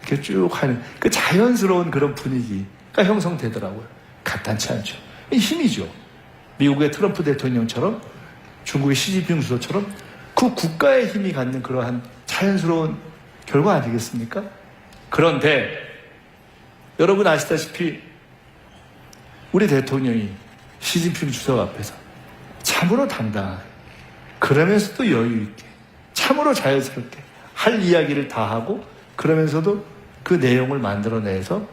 이렇게 쭉 하는 그 자연스러운 그런 분위기가 형성되더라고요. 간단치 않죠. 힘이죠. 미국의 트럼프 대통령처럼 중국의 시진핑 주석처럼 그 국가의 힘이 갖는 그러한 자연스러운 결과 아니겠습니까? 그런데 여러분 아시다시피 우리 대통령이 시진핑 주석 앞에서 참으로 당당하게 그러면서도 여유있게 참으로 자연스럽게 할 이야기를 다 하고 그러면서도 그 내용을 만들어내서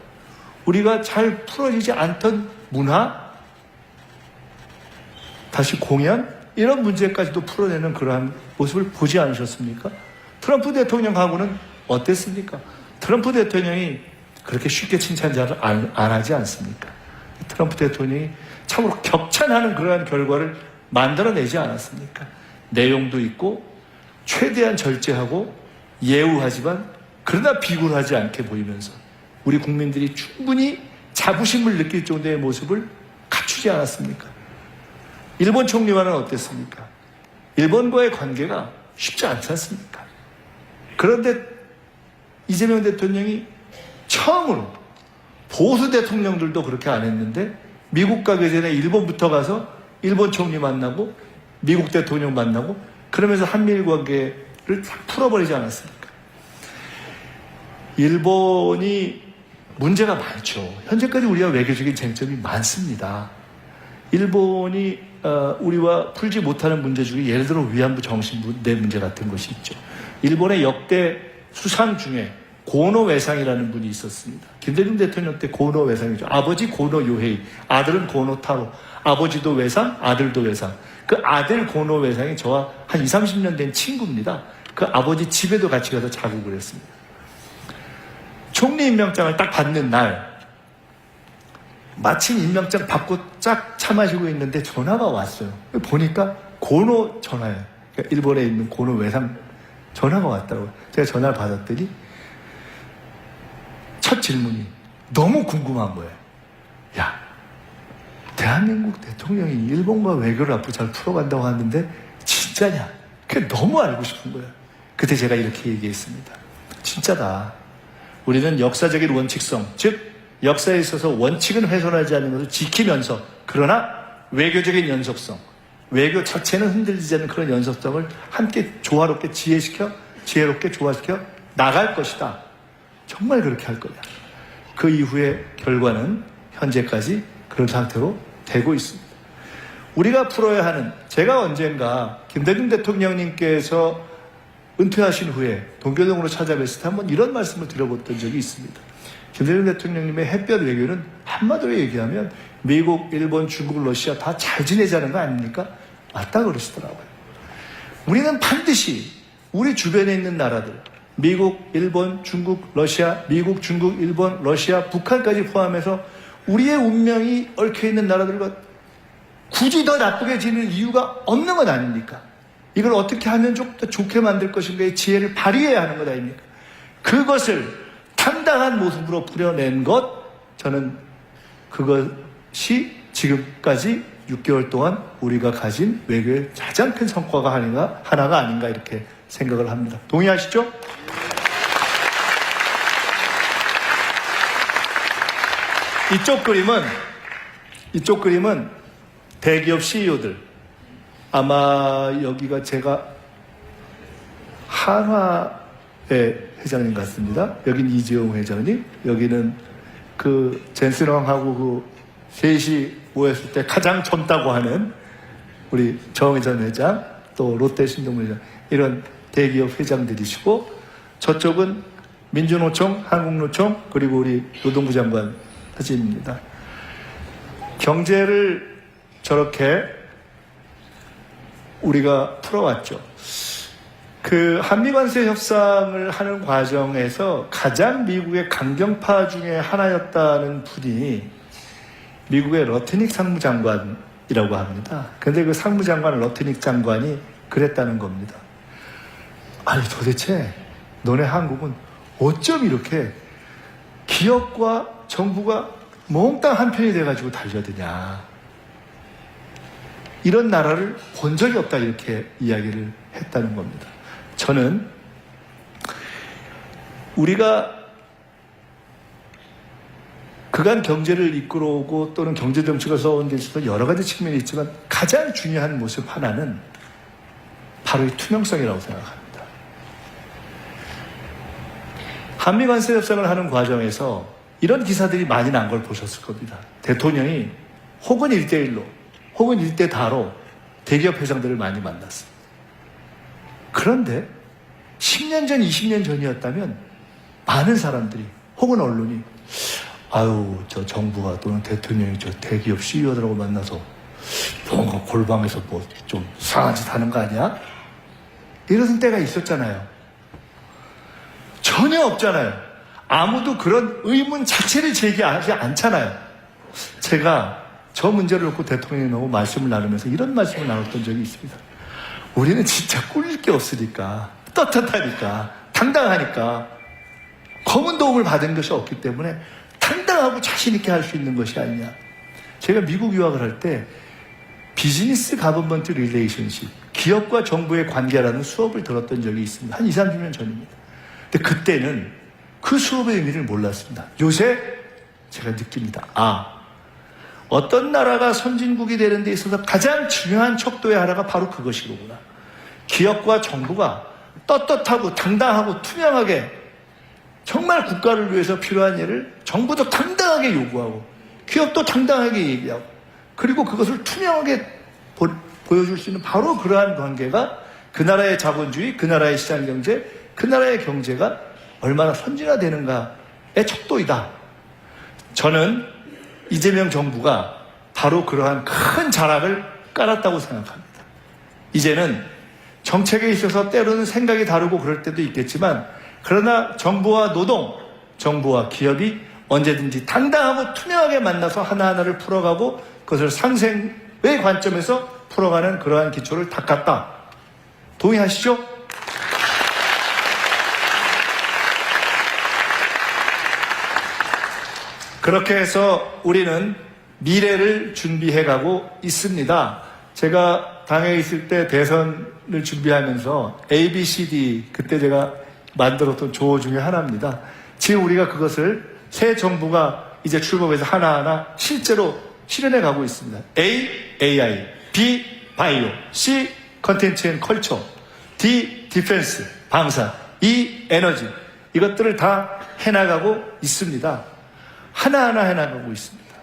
우리가 잘 풀어지지 않던 문화, 다시 공연, 이런 문제까지도 풀어내는 그러한 모습을 보지 않으셨습니까? 트럼프 대통령하고는 어땠습니까? 트럼프 대통령이 그렇게 쉽게 칭찬자를 안 하지 않습니까? 트럼프 대통령이 참으로 격찬하는 그러한 결과를 만들어내지 않았습니까? 내용도 있고 최대한 절제하고 예우하지만 그러나 비굴하지 않게 보이면서 우리 국민들이 충분히 자부심을 느낄 정도의 모습을 갖추지 않았습니까? 일본 총리와는 어땠습니까? 일본과의 관계가 쉽지 않지 않습니까? 그런데 이재명 대통령이 처음으로 보수 대통령들도 그렇게 안 했는데 미국 가기 전에 일본부터 가서 일본 총리 만나고 미국 대통령 만나고 그러면서 한미일 관계를 싹 풀어버리지 않았습니까? 일본이 문제가 많죠. 현재까지 우리와 외교적인 쟁점이 많습니다. 일본이 우리와 풀지 못하는 문제 중에 예를 들어 위안부 정신부 내 문제 같은 것이 있죠. 일본의 역대 수상 중에 고노 외상이라는 분이 있었습니다. 김대중 대통령 때 고노 외상이죠. 아버지 고노 요헤이, 아들은 고노 타로, 아버지도 외상, 아들도 외상. 그 아들 고노 외상이 저와 한 20, 30년 된 친구입니다. 그 아버지 집에도 같이 가서 자고 그랬습니다. 총리 임명장을 딱 받는 날 마침 임명장 받고 쫙 차 마시고 있는데 전화가 왔어요. 보니까 고노 전화예요. 그러니까 일본에 있는 고노 외상 전화가 왔다고요. 제가 전화를 받았더니 첫 질문이 너무 궁금한 거예요. 야, 대한민국 대통령이 일본과 외교를 앞으로 잘 풀어간다고 하는데 진짜냐? 그게 너무 알고 싶은 거예요. 그때 제가 이렇게 얘기했습니다. 진짜다. 우리는 역사적인 원칙성, 즉 역사에 있어서 원칙은 훼손하지 않는 것을 지키면서 그러나 외교적인 연속성, 외교 자체는 흔들리지 않는 그런 연속성을 함께 조화롭게 지혜롭게 조화시켜 나갈 것이다. 정말 그렇게 할 거야. 그 이후의 결과는 현재까지 그런 상태로 되고 있습니다. 우리가 풀어야 하는, 제가 언젠가 김대중 대통령님께서 은퇴하신 후에 동교동으로 찾아뵀을 때 한번 이런 말씀을 드려봤던 적이 있습니다. 김대중 대통령님의 햇볕 외교는 한마디로 얘기하면 미국, 일본, 중국, 러시아 다 잘 지내자는 거 아닙니까? 맞다 그러시더라고요. 우리는 반드시 우리 주변에 있는 나라들, 미국, 일본, 중국, 러시아, 미국, 중국, 일본, 러시아, 북한까지 포함해서 우리의 운명이 얽혀있는 나라들과 굳이 더 나쁘게 지낼 이유가 없는 것 아닙니까? 이걸 어떻게 하면 좀 더 좋게 만들 것인가의 지혜를 발휘해야 하는 것 아닙니까? 그것을 당당한 모습으로 풀어낸 것, 저는 그것이 지금까지 6개월 동안 우리가 가진 외교의 가장 큰 성과가 하나가 아닌가 이렇게 생각을 합니다. 동의하시죠? 이쪽 그림은 대기업 CEO들, 아마 여기가 제가 한화의 회장님 같습니다. 여긴 이재용 회장님, 여기는 그 젠슨왕하고 그 셋이 모였을 때 가장 젊다고 하는 우리 정의전 회장, 또 롯데 신동물 회장, 이런 대기업 회장들이시고, 저쪽은 민주노총, 한국노총, 그리고 우리 노동부 장관 사진입니다. 경제를 저렇게 우리가 풀어왔죠. 그 한미관세 협상을 하는 과정에서 가장 미국의 강경파 중에 하나였다는 분이 미국의 러트닉 상무장관이라고 합니다. 근데 그 상무장관 러트닉 장관이 그랬다는 겁니다. 아니 도대체 너네 한국은 어쩜 이렇게 기업과 정부가 몽땅 한편이 돼가지고 달려드냐. 이런 나라를 본 적이 없다 이렇게 이야기를 했다는 겁니다. 저는 우리가 그간 경제를 이끌어오고 또는 경제정책을 써온 데 있어서 여러 가지 측면이 있지만 가장 중요한 모습 하나는 바로 이 투명성이라고 생각합니다. 한미관세 협상을 하는 과정에서 이런 기사들이 많이 난 걸 보셨을 겁니다. 대통령이 혹은 1대1로 혹은 1대4로 대기업 회장들을 많이 만났습니다. 그런데 10년 전, 20년 전이었다면 많은 사람들이 혹은 언론이 아유 저 정부가 또는 대통령이 저 대기업 CEO들하고 만나서 뭔가 골방에서 뭐 좀 이상한 짓 하는 거 아니야? 이러던 때가 있었잖아요. 전혀 없잖아요. 아무도 그런 의문 자체를 제기하지 않잖아요. 제가 저 문제를 놓고 대통령님하고 말씀을 나누면서 이런 말씀을 나눴던 적이 있습니다. 우리는 진짜 꿀릴 게 없으니까, 떳떳하니까, 당당하니까, 검은 도움을 받은 것이 없기 때문에 당당하고 자신있게 할 수 있는 것이 아니냐. 제가 미국 유학을 할 때 비즈니스 가버먼트 릴레이션십, 기업과 정부의 관계라는 수업을 들었던 적이 있습니다. 한 20, 30년 전입니다. 근데 그때는 그 수업의 의미를 몰랐습니다. 요새 제가 느낍니다. 어떤 나라가 선진국이 되는 데 있어서 가장 중요한 척도의 하나가 바로 그것이로구나. 기업과 정부가 떳떳하고 당당하고 투명하게 정말 국가를 위해서 필요한 일을 정부도 당당하게 요구하고 기업도 당당하게 얘기하고 그리고 그것을 투명하게 보여줄 수 있는 바로 그러한 관계가 그 나라의 자본주의, 그 나라의 시장경제, 그 나라의 경제가 얼마나 선진화되는가의 척도이다. 저는 이재명 정부가 바로 그러한 큰 자락을 깔았다고 생각합니다. 이제는 정책에 있어서 때로는 생각이 다르고 그럴 때도 있겠지만 그러나 정부와 노동, 정부와 기업이 언제든지 당당하고 투명하게 만나서 하나하나를 풀어가고 그것을 상생의 관점에서 풀어가는 그러한 기초를 닦았다. 동의하시죠? 그렇게 해서 우리는 미래를 준비해가고 있습니다. 제가 당에 있을 때 대선을 준비하면서 ABCD 그때 제가 만들었던 조어 중에 하나입니다. 지금 우리가 그것을 새 정부가 이제 출범해서 하나하나 실제로 실현해 가고 있습니다. A, AI, B, 바이오, C, 컨텐츠 앤 컬처, D, 디펜스, 방사, E, 에너지. 이것들을 다 해나가고 있습니다. 하나하나 해나가고 있습니다.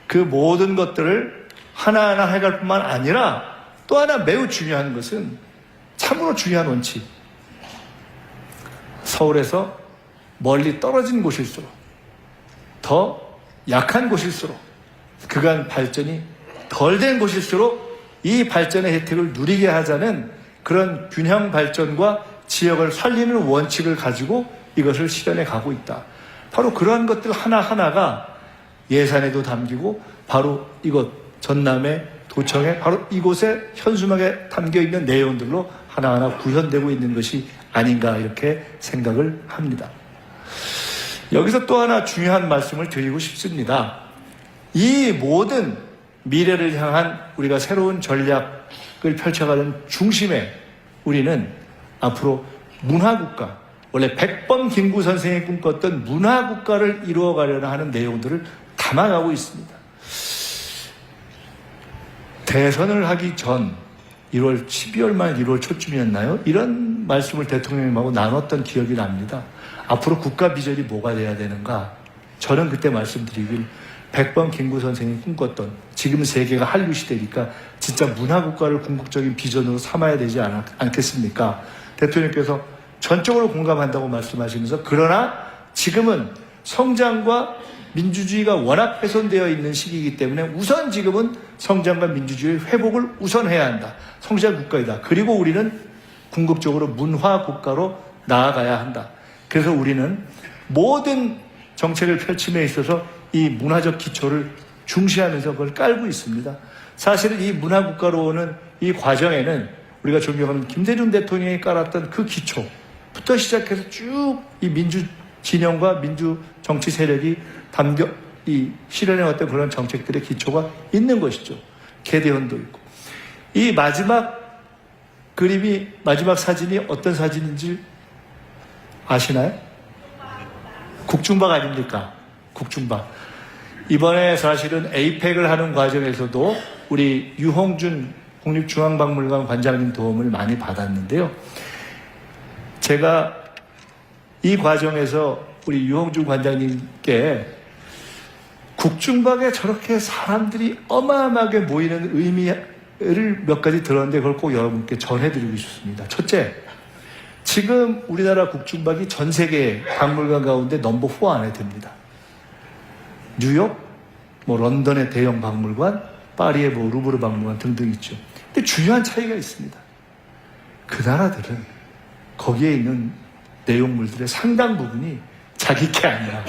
그 모든 것들을 하나하나 해갈 뿐만 아니라 또 하나 매우 중요한 것은 참으로 중요한 원칙. 서울에서 멀리 떨어진 곳일수록 더 약한 곳일수록 그간 발전이 덜 된 곳일수록 이 발전의 혜택을 누리게 하자는 그런 균형 발전과 지역을 살리는 원칙을 가지고 이것을 실현해 가고 있다. 바로 그러한 것들 하나하나가 예산에도 담기고 바로 이곳 전남의 도청에 바로 이곳에 현수막에 담겨 있는 내용들로 하나하나 구현되고 있는 것이 아닌가 이렇게 생각을 합니다. 여기서 또 하나 중요한 말씀을 드리고 싶습니다. 이 모든 미래를 향한 우리가 새로운 전략을 펼쳐가는 중심에 우리는 앞으로 문화국가, 원래 백범 김구 선생이 꿈꿨던 문화국가를 이루어가려는 하는 내용들을 담아가고 있습니다. 대선을 하기 전 12월 말 1월 초쯤이었나요? 이런 말씀을 대통령님하고 나눴던 기억이 납니다. 앞으로 국가 비전이 뭐가 돼야 되는가? 저는 그때 말씀드리길 백범 김구 선생이 꿈꿨던 지금 세계가 한류 시대니까 진짜 문화국가를 궁극적인 비전으로 삼아야 되지 않겠습니까? 대통령께서 전적으로 공감한다고 말씀하시면서 그러나 지금은 성장과 민주주의가 워낙 훼손되어 있는 시기이기 때문에 우선 지금은 성장과 민주주의 회복을 우선해야 한다. 성장 국가이다. 그리고 우리는 궁극적으로 문화 국가로 나아가야 한다. 그래서 우리는 모든 정책을 펼침에 있어서 이 문화적 기초를 중시하면서 그걸 깔고 있습니다. 사실은 이 문화 국가로 오는 이 과정에는 우리가 존경하는 김대중 대통령이 깔았던 그 기초부터 시작해서 쭉 이 민주 진영과 민주 정치 세력이 담겨 이 실현해왔던 그런 정책들의 기초가 있는 것이죠. 개대헌도 있고. 이 마지막 그림이 마지막 사진이 어떤 사진인지 아시나요? 국중박 아닙니까? 국중박. 이번에 사실은 에이펙을 하는 과정에서도 우리 유홍준 국립중앙박물관 관장님 도움을 많이 받았는데요. 제가 이 과정에서 우리 유홍준 관장님께 국중박에 저렇게 사람들이 어마어마하게 모이는 의미를 몇 가지 들었는데 그걸 꼭 여러분께 전해드리고 싶습니다. 첫째, 지금 우리나라 국중박이 전 세계 박물관 가운데 넘버 4 안에 듭니다. 뉴욕, 런던의 대형 박물관, 파리의 루브르 박물관 등등 있죠. 근데 중요한 차이가 있습니다. 그 나라들은 거기에 있는 내용물들의 상당 부분이 자기 게 아니라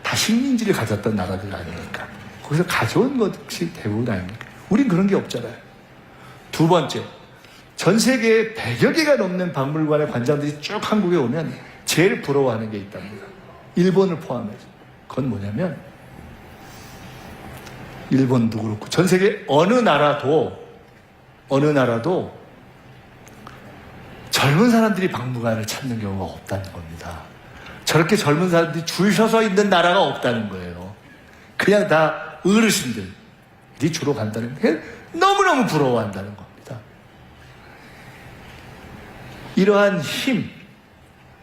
다 식민지를 가졌던 나라들 아닙니까? 거기서 가져온 것이 대부분 아닙니까? 우린 그런 게 없잖아요. 두 번째, 전 세계에 100여 개가 넘는 박물관의 관장들이 쭉 한국에 오면 제일 부러워하는 게 있답니다. 일본을 포함해서. 그건 뭐냐면 일본도 그렇고 전 세계 어느 나라도 젊은 사람들이 박물관을 찾는 경우가 없다는 겁니다. 저렇게 젊은 사람들이 줄 서서 있는 나라가 없다는 거예요. 그냥 다 어르신들이 주로 간다는 게 너무너무 부러워한다는 겁니다. 이러한 힘,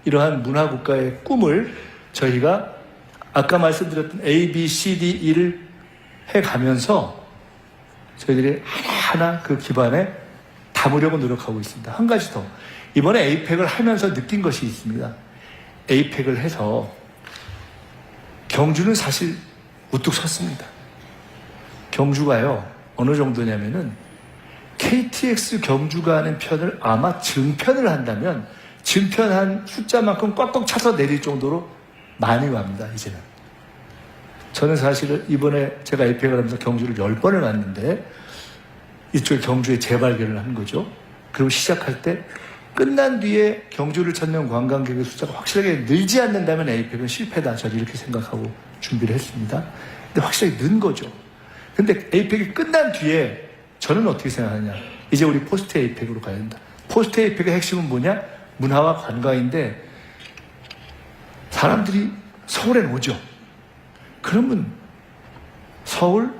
이러한 문화국가의 꿈을 저희가 아까 말씀드렸던 A, B, C, D, E를 해가면서 저희들이 하나하나 그 기반에 담으려고 노력하고 있습니다. 한 가지 더. 이번에 에이펙을 하면서 느낀 것이 있습니다. 에이펙을 해서 경주는 사실 우뚝 섰습니다. 경주가요, 어느 정도냐면은 KTX 경주가 하는 편을 아마 증편을 한다면 증편한 숫자만큼 꽉꽉 차서 내릴 정도로 많이 갑니다, 이제는. 저는 사실은 이번에 제가 에이펙을 하면서 경주를 10번을 갔는데 이쪽에 경주에 재발견을 한 거죠. 그리고 시작할 때 끝난 뒤에 경주를 찾는 관광객의 숫자가 확실하게 늘지 않는다면 에이펙은 실패다. 저는 이렇게 생각하고 준비를 했습니다. 근데 확실하게 는 거죠. 근데 에이펙이 끝난 뒤에 저는 어떻게 생각하냐. 이제 우리 포스트 에이펙으로 가야 된다. 포스트 에이펙의 핵심은 뭐냐? 문화와 관광인데 사람들이 서울에 오죠. 그러면 서울,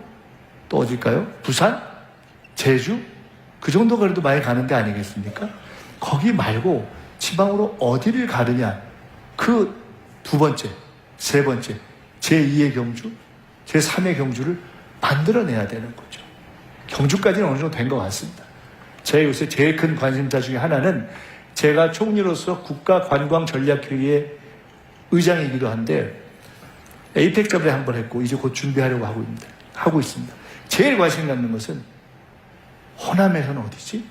또 어딜까요? 부산? 제주? 그 정도 그래도 많이 가는 데 아니겠습니까? 거기 말고 지방으로 어디를 가느냐. 그 두 번째, 세 번째, 제2의 경주, 제3의 경주를 만들어내야 되는 거죠. 경주까지는 어느 정도 된 것 같습니다. 제 요새 제일 큰 관심사 중에 하나는 제가 총리로서 국가관광전략회의의 의장이기도 한데 에이펙 저번에 한번 했고 이제 곧 준비하려고 하고 있습니다. 제일 관심 갖는 것은 호남에서는 어디지?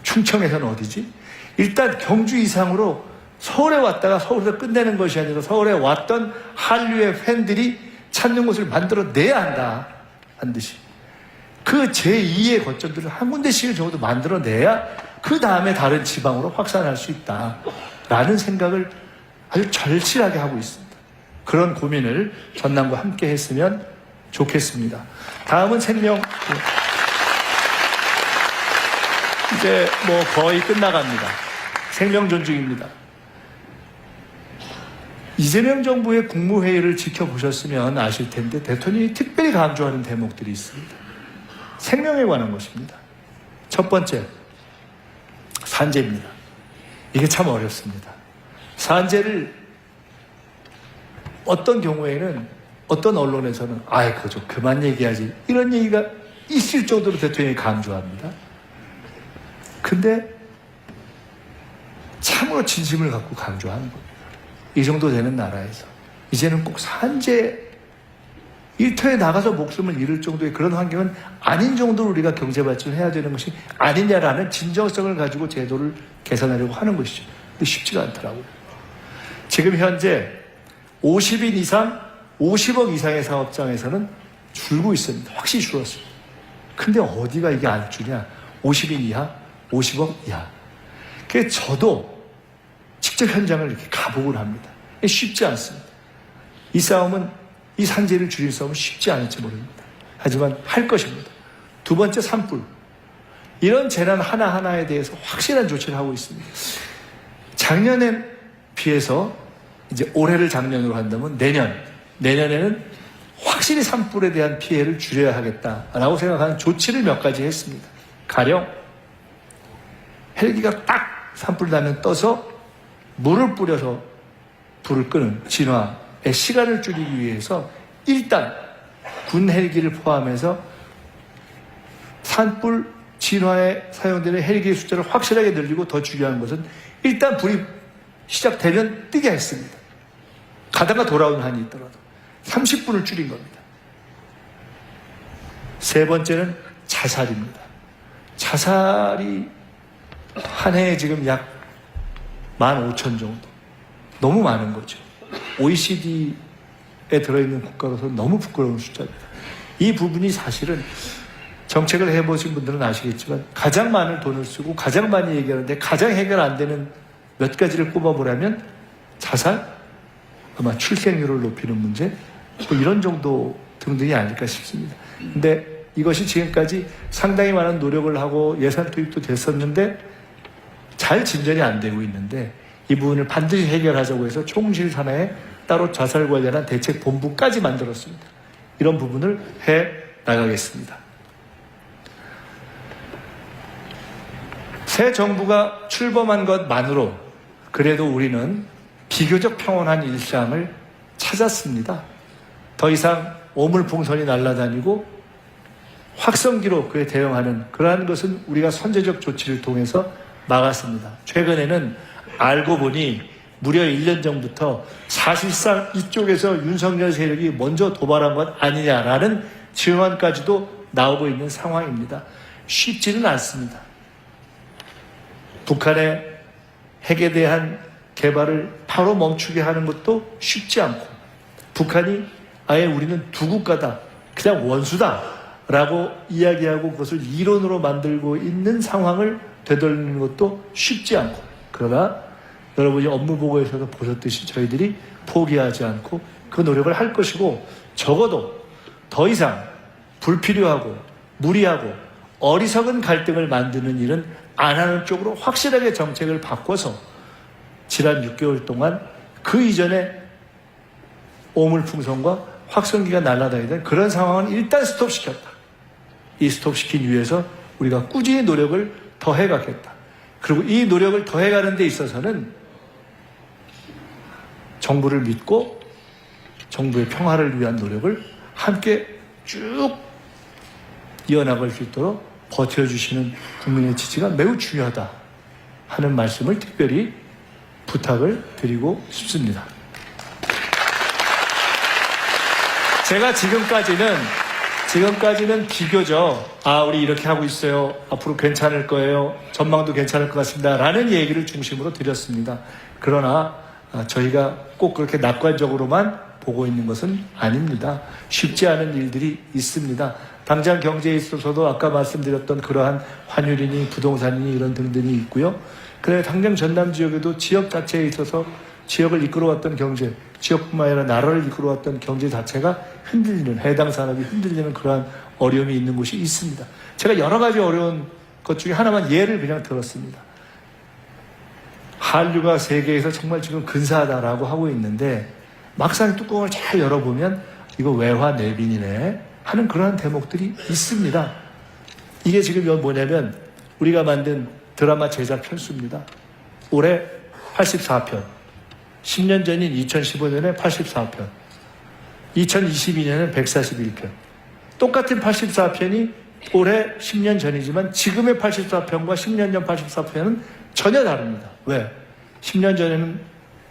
충청에서는 어디지? 일단 경주 이상으로 서울에 왔다가 서울에서 끝내는 것이 아니라 서울에 왔던 한류의 팬들이 찾는 곳을 만들어내야 한다. 반드시. 그 제2의 거점들을 한 군데씩을 적어도 만들어내야 그 다음에 다른 지방으로 확산할 수 있다. 라는 생각을 아주 절실하게 하고 있습니다. 그런 고민을 전남과 함께 했으면 좋겠습니다. 다음은 생명. 이제 뭐 거의 끝나갑니다. 생명 존중입니다. 이재명 정부의 국무회의를 지켜보셨으면 아실 텐데 대통령이 특별히 강조하는 대목들이 있습니다. 생명에 관한 것입니다. 첫 번째, 산재입니다. 이게 참 어렵습니다. 산재를 어떤 경우에는 어떤 언론에서는 그거 좀 그만 얘기하지 이런 얘기가 있을 정도로 대통령이 강조합니다. 근데 참으로 진심을 갖고 강조하는 겁니다. 이 정도 되는 나라에서 이제는 꼭 산재 일터에 나가서 목숨을 잃을 정도의 그런 환경은 아닌 정도로 우리가 경제 발전을 해야 되는 것이 아니냐라는 진정성을 가지고 제도를 개선하려고 하는 것이죠. 근데 쉽지가 않더라고요. 지금 현재 50인 이상, 50억 이상의 사업장에서는 줄고 있습니다. 확실히 줄었습니다. 근데 어디가 이게 안 주냐? 50인 이하, 50억 이하. 그래서 저도 직접 현장을 이렇게 가보곤 합니다. 쉽지 않습니다. 이 싸움은, 이 산재를 줄일 싸움은 쉽지 않을지 모릅니다. 하지만 할 것입니다. 두 번째, 산불. 이런 재난 하나하나에 대해서 확실한 조치를 하고 있습니다. 작년에 비해서 이제 올해를 작년으로 한다면 내년에는 확실히 산불에 대한 피해를 줄여야 하겠다라고 생각하는 조치를 몇 가지 했습니다. 가령 헬기가 딱 산불 나면 떠서 물을 뿌려서 불을 끄는 진화의 시간을 줄이기 위해서 일단 군 헬기를 포함해서 산불 진화에 사용되는 헬기의 숫자를 확실하게 늘리고 더 중요한 것은 일단 불이 시작되면 뜨게 했습니다. 가다가 돌아오는 한이 있더라도 30분을 줄인 겁니다. 세 번째는 자살입니다. 자살이 한 해에 지금 약 15,000 정도. 너무 많은 거죠. OECD에 들어있는 국가로서 너무 부끄러운 숫자입니다. 이 부분이 사실은 정책을 해보신 분들은 아시겠지만 가장 많은 돈을 쓰고 가장 많이 얘기하는데 가장 해결 안 되는 몇 가지를 꼽아보라면 자살, 아마 출생률을 높이는 문제, 뭐 이런 정도 등등이 아닐까 싶습니다. 근데 이것이 지금까지 상당히 많은 노력을 하고 예산 투입도 됐었는데 잘 진전이 안 되고 있는데 이 부분을 반드시 해결하자고 해서 총실 산하에 따로 자살 관련한 대책 본부까지 만들었습니다. 이런 부분을 해 나가겠습니다. 새 정부가 출범한 것만으로 그래도 우리는 비교적 평온한 일상을 찾았습니다. 더 이상 오물풍선이 날아다니고 확성기로 그에 대응하는 그러한 것은 우리가 선제적 조치를 통해서 막았습니다. 최근에는 알고 보니 무려 1년 전부터 사실상 이쪽에서 윤석열 세력이 먼저 도발한 것 아니냐라는 증언까지도 나오고 있는 상황입니다. 쉽지는 않습니다. 북한의 핵에 대한 개발을 바로 멈추게 하는 것도 쉽지 않고 북한이 아예 우리는 두 국가다, 그냥 원수다 라고 이야기하고 그것을 이론으로 만들고 있는 상황을 되돌리는 것도 쉽지 않고, 그러나 여러분이 업무 보고에서도 보셨듯이 저희들이 포기하지 않고 그 노력을 할 것이고, 적어도 더 이상 불필요하고 무리하고 어리석은 갈등을 만드는 일은 안 하는 쪽으로 확실하게 정책을 바꿔서 지난 6개월 동안 그 이전에 오물풍선과 확성기가 날아다니던 그런 상황은 일단 스톱시켰다. 이 스톱시키기 위해서 우리가 꾸준히 노력을 더해가겠다. 그리고 이 노력을 더해가는 데 있어서는 정부를 믿고 정부의 평화를 위한 노력을 함께 쭉 이어나갈 수 있도록 버텨주시는 국민의 지지가 매우 중요하다 하는 말씀을 특별히 부탁을 드리고 싶습니다. 제가 지금까지는 비교적 우리 이렇게 하고 있어요. 앞으로 괜찮을 거예요. 전망도 괜찮을 것 같습니다. 라는 얘기를 중심으로 드렸습니다. 그러나 저희가 꼭 그렇게 낙관적으로만 보고 있는 것은 아닙니다. 쉽지 않은 일들이 있습니다. 당장 경제에 있어서도 아까 말씀드렸던 그러한 환율이니 부동산이니 이런 등등이 있고요. 그래 당장 전남 지역에도 지역 자체에 있어서 지역을 이끌어왔던 경제, 지역뿐만 아니라 나라를 이끌어왔던 경제 자체가 흔들리는, 해당 산업이 흔들리는 그러한 어려움이 있는 곳이 있습니다. 제가 여러 가지 어려운 것 중에 하나만 예를 그냥 들었습니다. 한류가 세계에서 정말 지금 근사하다라고 하고 있는데 막상 뚜껑을 잘 열어보면 이거 외화 내빈이네 하는 그러한 대목들이 있습니다. 이게 지금 뭐냐면 우리가 만든 드라마 제작 편수입니다. 올해 84편, 10년 전인 2015년에 84편, 2022년에 141편. 똑같은 84편이 올해 10년 전이지만 지금의 84편과 10년 전 84편은 전혀 다릅니다. 왜? 10년 전에는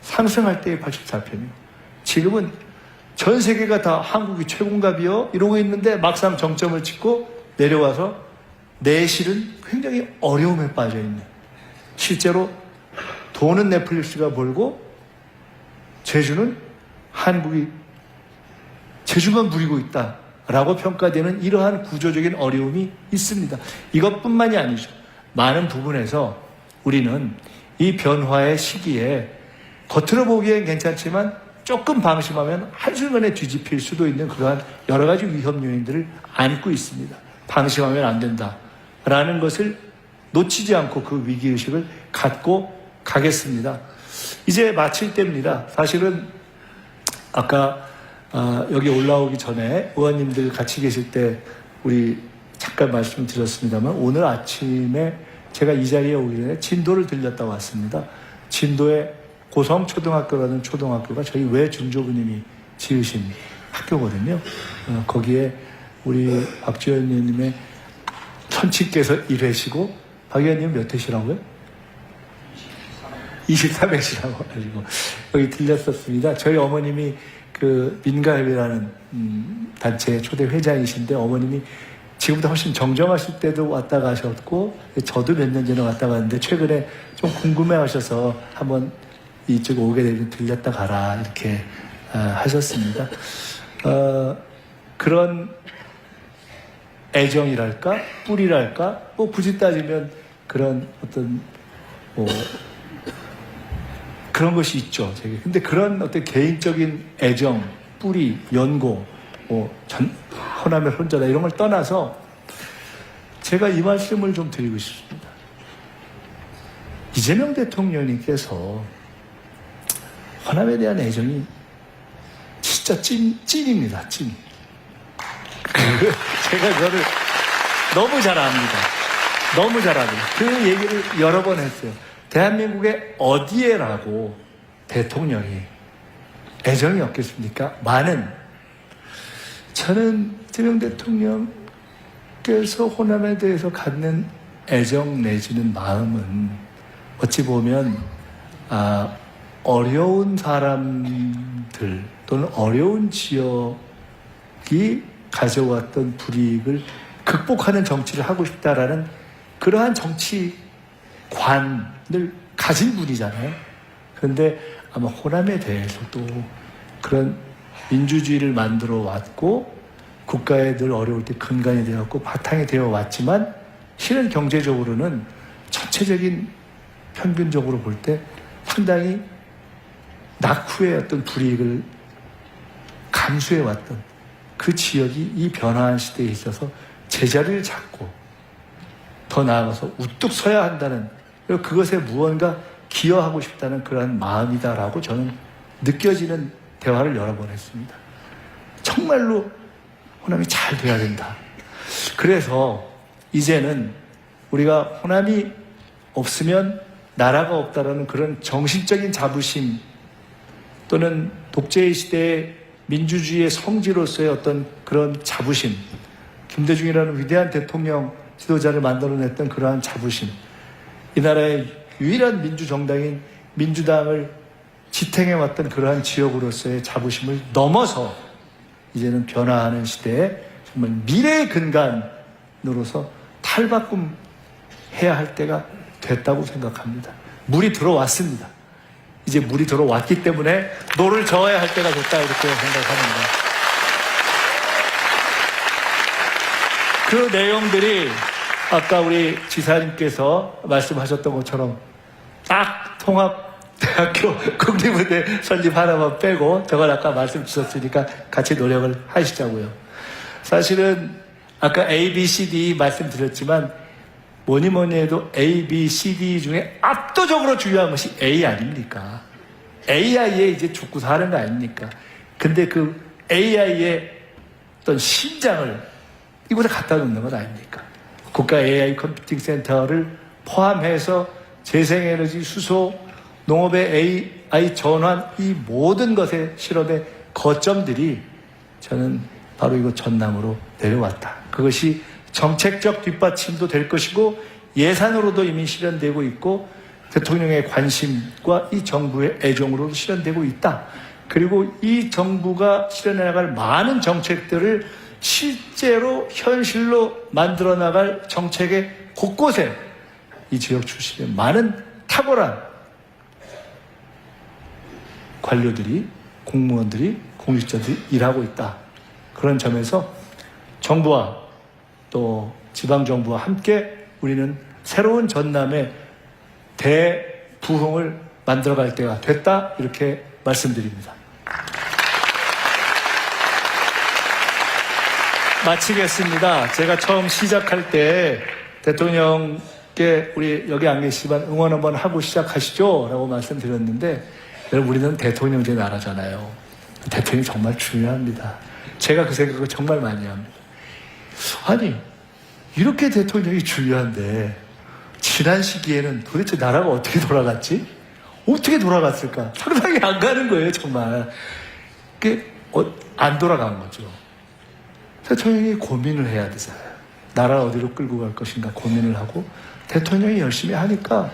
상승할 때의 84편이요. 지금은 전 세계가 다 한국이 최고인가비요? 이러고 있는데 막상 정점을 찍고 내려와서 내실은 굉장히 어려움에 빠져 있는. 실제로 돈은 넷플릭스가 벌고 제주는 한국이 제주만 부리고 있다라고 평가되는 이러한 구조적인 어려움이 있습니다. 이것뿐만이 아니죠. 많은 부분에서 우리는 이 변화의 시기에 겉으로 보기엔 괜찮지만 조금 방심하면 한순간에 뒤집힐 수도 있는 그러한 여러 가지 위험 요인들을 안고 있습니다. 방심하면 안 된다라는 것을 놓치지 않고 그 위기의식을 갖고 가겠습니다. 이제 마칠 때입니다. 사실은 아까 여기 올라오기 전에 의원님들 같이 계실 때 우리 잠깐 말씀드렸습니다만 오늘 아침에 제가 이 자리에 오기 전에 진도를 들렸다 왔습니다. 진도에 고성초등학교라는 초등학교가 저희 외중조부님이 지으신 학교거든요. 거기에 우리 박지원 의원님의 천치께서 일회시고 박 의원님 몇 회시라고요? 23회시라고 가지고 여기 들렸었습니다. 저희 어머님이 그 민가협이라는 단체 초대 회장이신데 어머님이 지금보다 훨씬 정정하실 때도 왔다 가셨고 저도 몇 년 전에 왔다 갔는데 최근에 좀 궁금해하셔서 한번 이쪽 오게 되면 들렸다 가라 이렇게 하셨습니다. 그런 애정이랄까 뿌리랄까 뭐 굳이 따지면 그런 어떤 그런 것이 있죠. 제게. 근데 그런 어떤 개인적인 애정, 뿌리, 연고, 호남의 혼자다 이런 걸 떠나서 제가 이 말씀을 좀 드리고 싶습니다. 이재명 대통령님께서 호남에 대한 애정이 진짜 찐입니다. 찐. 제가 그거를 너무 잘 압니다. 너무 잘 압니다. 그 얘기를 여러 번 했어요. 대한민국의 어디에라고 대통령이 애정이 없겠습니까? 많은. 저는 이재명 대통령께서 호남에 대해서 갖는 애정 내지는 마음은 어찌 보면 어려운 사람들 또는 어려운 지역이 가져왔던 불이익을 극복하는 정치를 하고 싶다라는 그러한 정치관을 가진 분이잖아요. 그런데 아마 호남에 대해서도 그런 민주주의를 만들어 왔고 국가에 늘 어려울 때 근간이 되었고 바탕이 되어 왔지만 실은 경제적으로는 전체적인 평균적으로 볼 때 상당히 낙후의 어떤 불이익을 감수해 왔던 그 지역이 이 변화한 시대에 있어서 제자리를 잡고 더 나아가서 우뚝 서야 한다는 그리고 그것에 무언가 기여하고 싶다는 그러한 마음이다라고 저는 느껴지는 대화를 여러 번 했습니다. 정말로 호남이 잘 돼야 된다. 그래서 이제는 우리가 호남이 없으면 나라가 없다라는 그런 정신적인 자부심 또는 독재 시대의 민주주의의 성지로서의 어떤 그런 자부심, 김대중이라는 위대한 대통령 지도자를 만들어냈던 그러한 자부심, 이 나라의 유일한 민주정당인 민주당을 지탱해왔던 그러한 지역으로서의 자부심을 넘어서 이제는 변화하는 시대에 정말 미래의 근간으로서 탈바꿈해야 할 때가 됐다고 생각합니다. 물이 들어왔습니다. 이제 물이 들어왔기 때문에 노를 저어야 할 때가 됐다 이렇게 생각합니다. 그 내용들이 아까 우리 지사님께서 말씀하셨던 것처럼 딱 통합대학교 국립의대 설립 하나만 빼고 저걸 아까 말씀 주셨으니까 같이 노력을 하시자고요. 사실은 아까 A, B, C, D 말씀드렸지만 뭐니 해도 A, B, C, D 중에 압도적으로 중요한 것이 A 아닙니까? AI에 이제 죽고 사는 거 아닙니까? 근데 그 AI의 어떤 심장을 이곳에 갖다 놓는 것 아닙니까? 국가 AI 컴퓨팅 센터를 포함해서 재생에너지 수소, 농업의 AI 전환, 이 모든 것의 실험의 거점들이 저는 바로 이거 전남으로 내려왔다. 그것이 정책적 뒷받침도 될 것이고 예산으로도 이미 실현되고 있고 대통령의 관심과 이 정부의 애정으로도 실현되고 있다. 그리고 이 정부가 실현해 나갈 많은 정책들을 실제로 현실로 만들어 나갈 정책의 곳곳에 이 지역 출신의 많은 탁월한 관료들이, 공무원들이, 공직자들이 일하고 있다. 그런 점에서 정부와 또 지방정부와 함께 우리는 새로운 전남의 대부흥을 만들어갈 때가 됐다. 이렇게 말씀드립니다. 마치겠습니다. 제가 처음 시작할 때 대통령께 우리 여기 안 계시지만 응원 한번 하고 시작하시죠 라고 말씀드렸는데 여러분 우리는 대통령제 나라잖아요. 대통령이 정말 중요합니다. 제가 그 생각을 정말 많이 합니다. 아니 이렇게 대통령이 중요한데 지난 시기에는 도대체 나라가 어떻게 돌아갔지? 어떻게 돌아갔을까? 상상이 안 가는 거예요 정말. 그게 안 돌아간 거죠. 대통령이 고민을 해야 되잖아요. 나라를 어디로 끌고 갈 것인가 고민을 하고 대통령이 열심히 하니까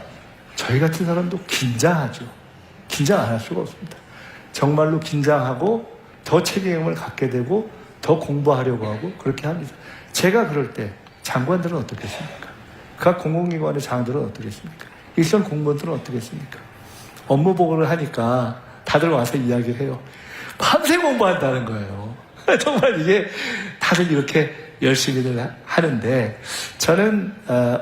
저희 같은 사람도 긴장하죠. 긴장 안 할 수가 없습니다. 정말로 긴장하고 더 책임을 갖게 되고 더 공부하려고 하고 그렇게 합니다. 제가 그럴 때 장관들은 어떻겠습니까? 각 공공기관의 장들은 어떻겠습니까? 일선 공무원들은 어떻겠습니까? 업무 보고를 하니까 다들 와서 이야기를 해요. 밤새 공부한다는 거예요. 정말 이게 다들 이렇게 열심히들 하는데 저는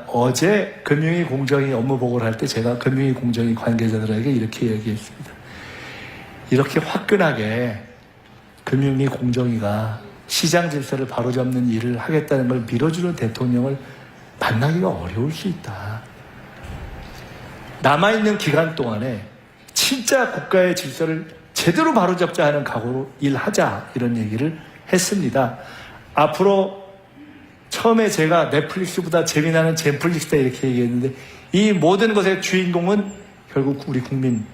어제 금융위 공정위 업무 보고를 할 때 제가 금융위 공정위 관계자들에게 이렇게 얘기했습니다. 이렇게 화끈하게 금융위 공정위가 시장 질서를 바로잡는 일을 하겠다는 걸 밀어주는 대통령을 만나기가 어려울 수 있다. 남아있는 기간 동안에 진짜 국가의 질서를 제대로 바로잡자 하는 각오로 일하자 이런 얘기를 했습니다. 앞으로 처음에 제가 넷플릭스보다 재미나는 젠플릭스다 이렇게 얘기했는데 이 모든 것의 주인공은 결국 우리 국민,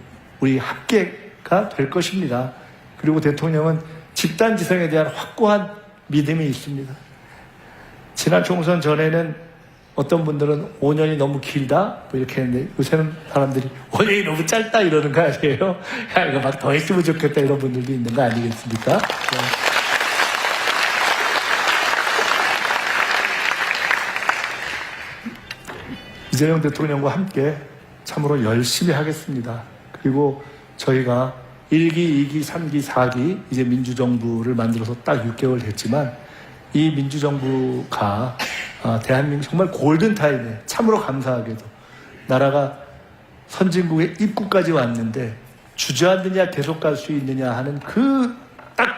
우리 합계가 될 것입니다. 그리고 대통령은 집단지성에 대한 확고한 믿음이 있습니다. 지난 총선 전에는 어떤 분들은 5년이 너무 길다 뭐 이렇게 했는데 요새는 사람들이 5년이 너무 짧다 이러는 거 아니에요? 야 이거 막 더 했으면 좋겠다 이런 분들도 있는 거 아니겠습니까? 이재명 대통령과 함께 참으로 열심히 하겠습니다. 그리고 저희가 1기, 2기, 3기, 4기 이제 민주정부를 만들어서 딱 6개월 됐지만 이 민주정부가 대한민국 정말 골든타임에 참으로 감사하게도 나라가 선진국의 입구까지 왔는데 주저앉느냐 계속 갈 수 있느냐 하는 그 딱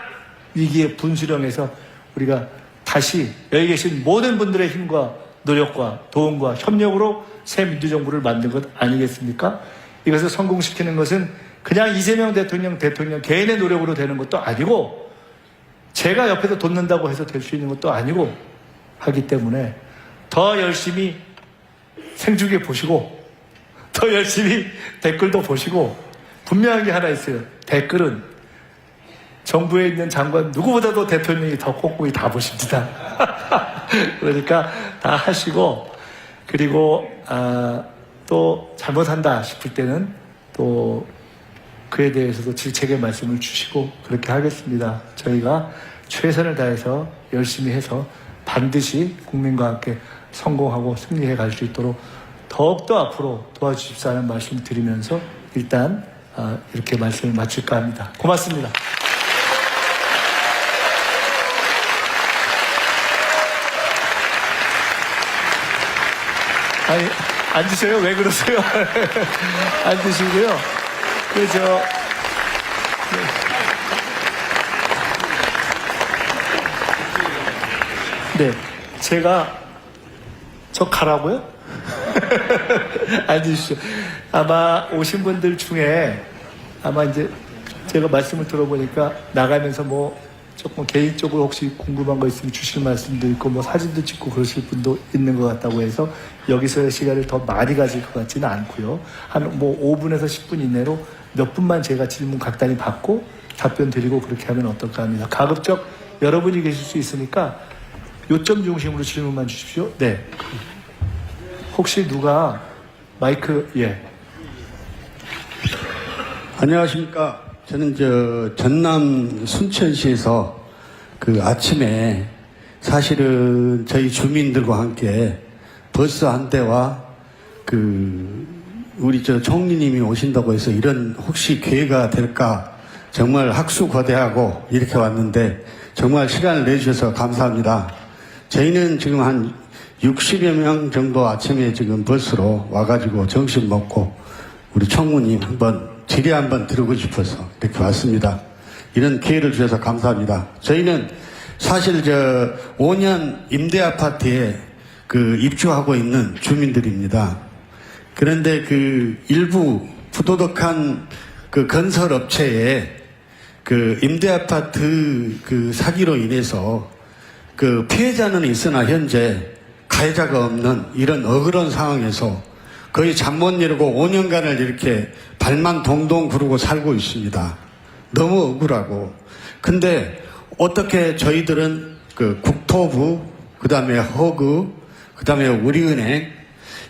위기의 분수령에서 우리가 다시 여기 계신 모든 분들의 힘과 노력과 도움과 협력으로 새 민주정부를 만든 것 아니겠습니까? 이것을 성공시키는 것은 그냥 이재명 대통령 개인의 노력으로 되는 것도 아니고 제가 옆에서 돕는다고 해서 될 수 있는 것도 아니고 하기 때문에 더 열심히 생중계 보시고 더 열심히 댓글도 보시고 분명한 게 하나 있어요. 댓글은 정부에 있는 장관 누구보다도 대통령이 더 꼼꼼히 다 보십니다. 그러니까 다 하시고 그리고 또 잘못한다 싶을 때는 또 그에 대해서도 질책의 말씀을 주시고 그렇게 하겠습니다. 저희가 최선을 다해서 열심히 해서 반드시 국민과 함께 성공하고 승리해 갈 수 있도록 더욱더 앞으로 도와주십사 하는 말씀 드리면서 일단 이렇게 말씀을 마칠까 합니다. 고맙습니다. 아니, 앉으세요. 왜 그러세요? 앉으시고요. 네. 제가, 저 가라고요? 앉으십시오. 아마 오신 분들 중에 아마 이제 제가 말씀을 들어보니까 나가면서 뭐 조금 개인적으로 혹시 궁금한 거 있으면 주실 말씀도 있고 뭐 사진도 찍고 그러실 분도 있는 것 같다고 해서 여기서의 시간을 더 많이 가질 것 같지는 않고요. 한 뭐 5분에서 10분 이내로 몇 분만 제가 질문 각단히 받고 답변 드리고 그렇게 하면 어떨까 합니다. 가급적 여러분이 계실 수 있으니까 요점 중심으로 질문만 주십시오. 네. 혹시 누가 마이크, 예. 안녕하십니까. 저는 전남 순천시에서 그 아침에 사실은 저희 주민들과 함께 버스 한 대와 우리 총리님이 오신다고 해서 이런 혹시 기회가 될까 정말 학수거대하고 이렇게 왔는데 정말 시간을 내주셔서 감사합니다. 저희는 지금 한 60여 명 정도 아침에 지금 버스로 와가지고 점심 먹고 우리 총무님 질의 한번 들고 싶어서 이렇게 왔습니다. 이런 기회를 주셔서 감사합니다. 저희는 사실 5년 임대아파트에 입주하고 있는 주민들입니다. 그런데 일부 부도덕한 건설업체에 임대아파트 사기로 인해서 피해자는 있으나 현재 가해자가 없는 이런 억울한 상황에서 거의 잠 못 이루고 5년간을 이렇게 발만 동동 구르고 살고 있습니다. 너무 억울하고. 근데 어떻게 저희들은 국토부, 그 다음에 허그, 그 다음에 우리은행,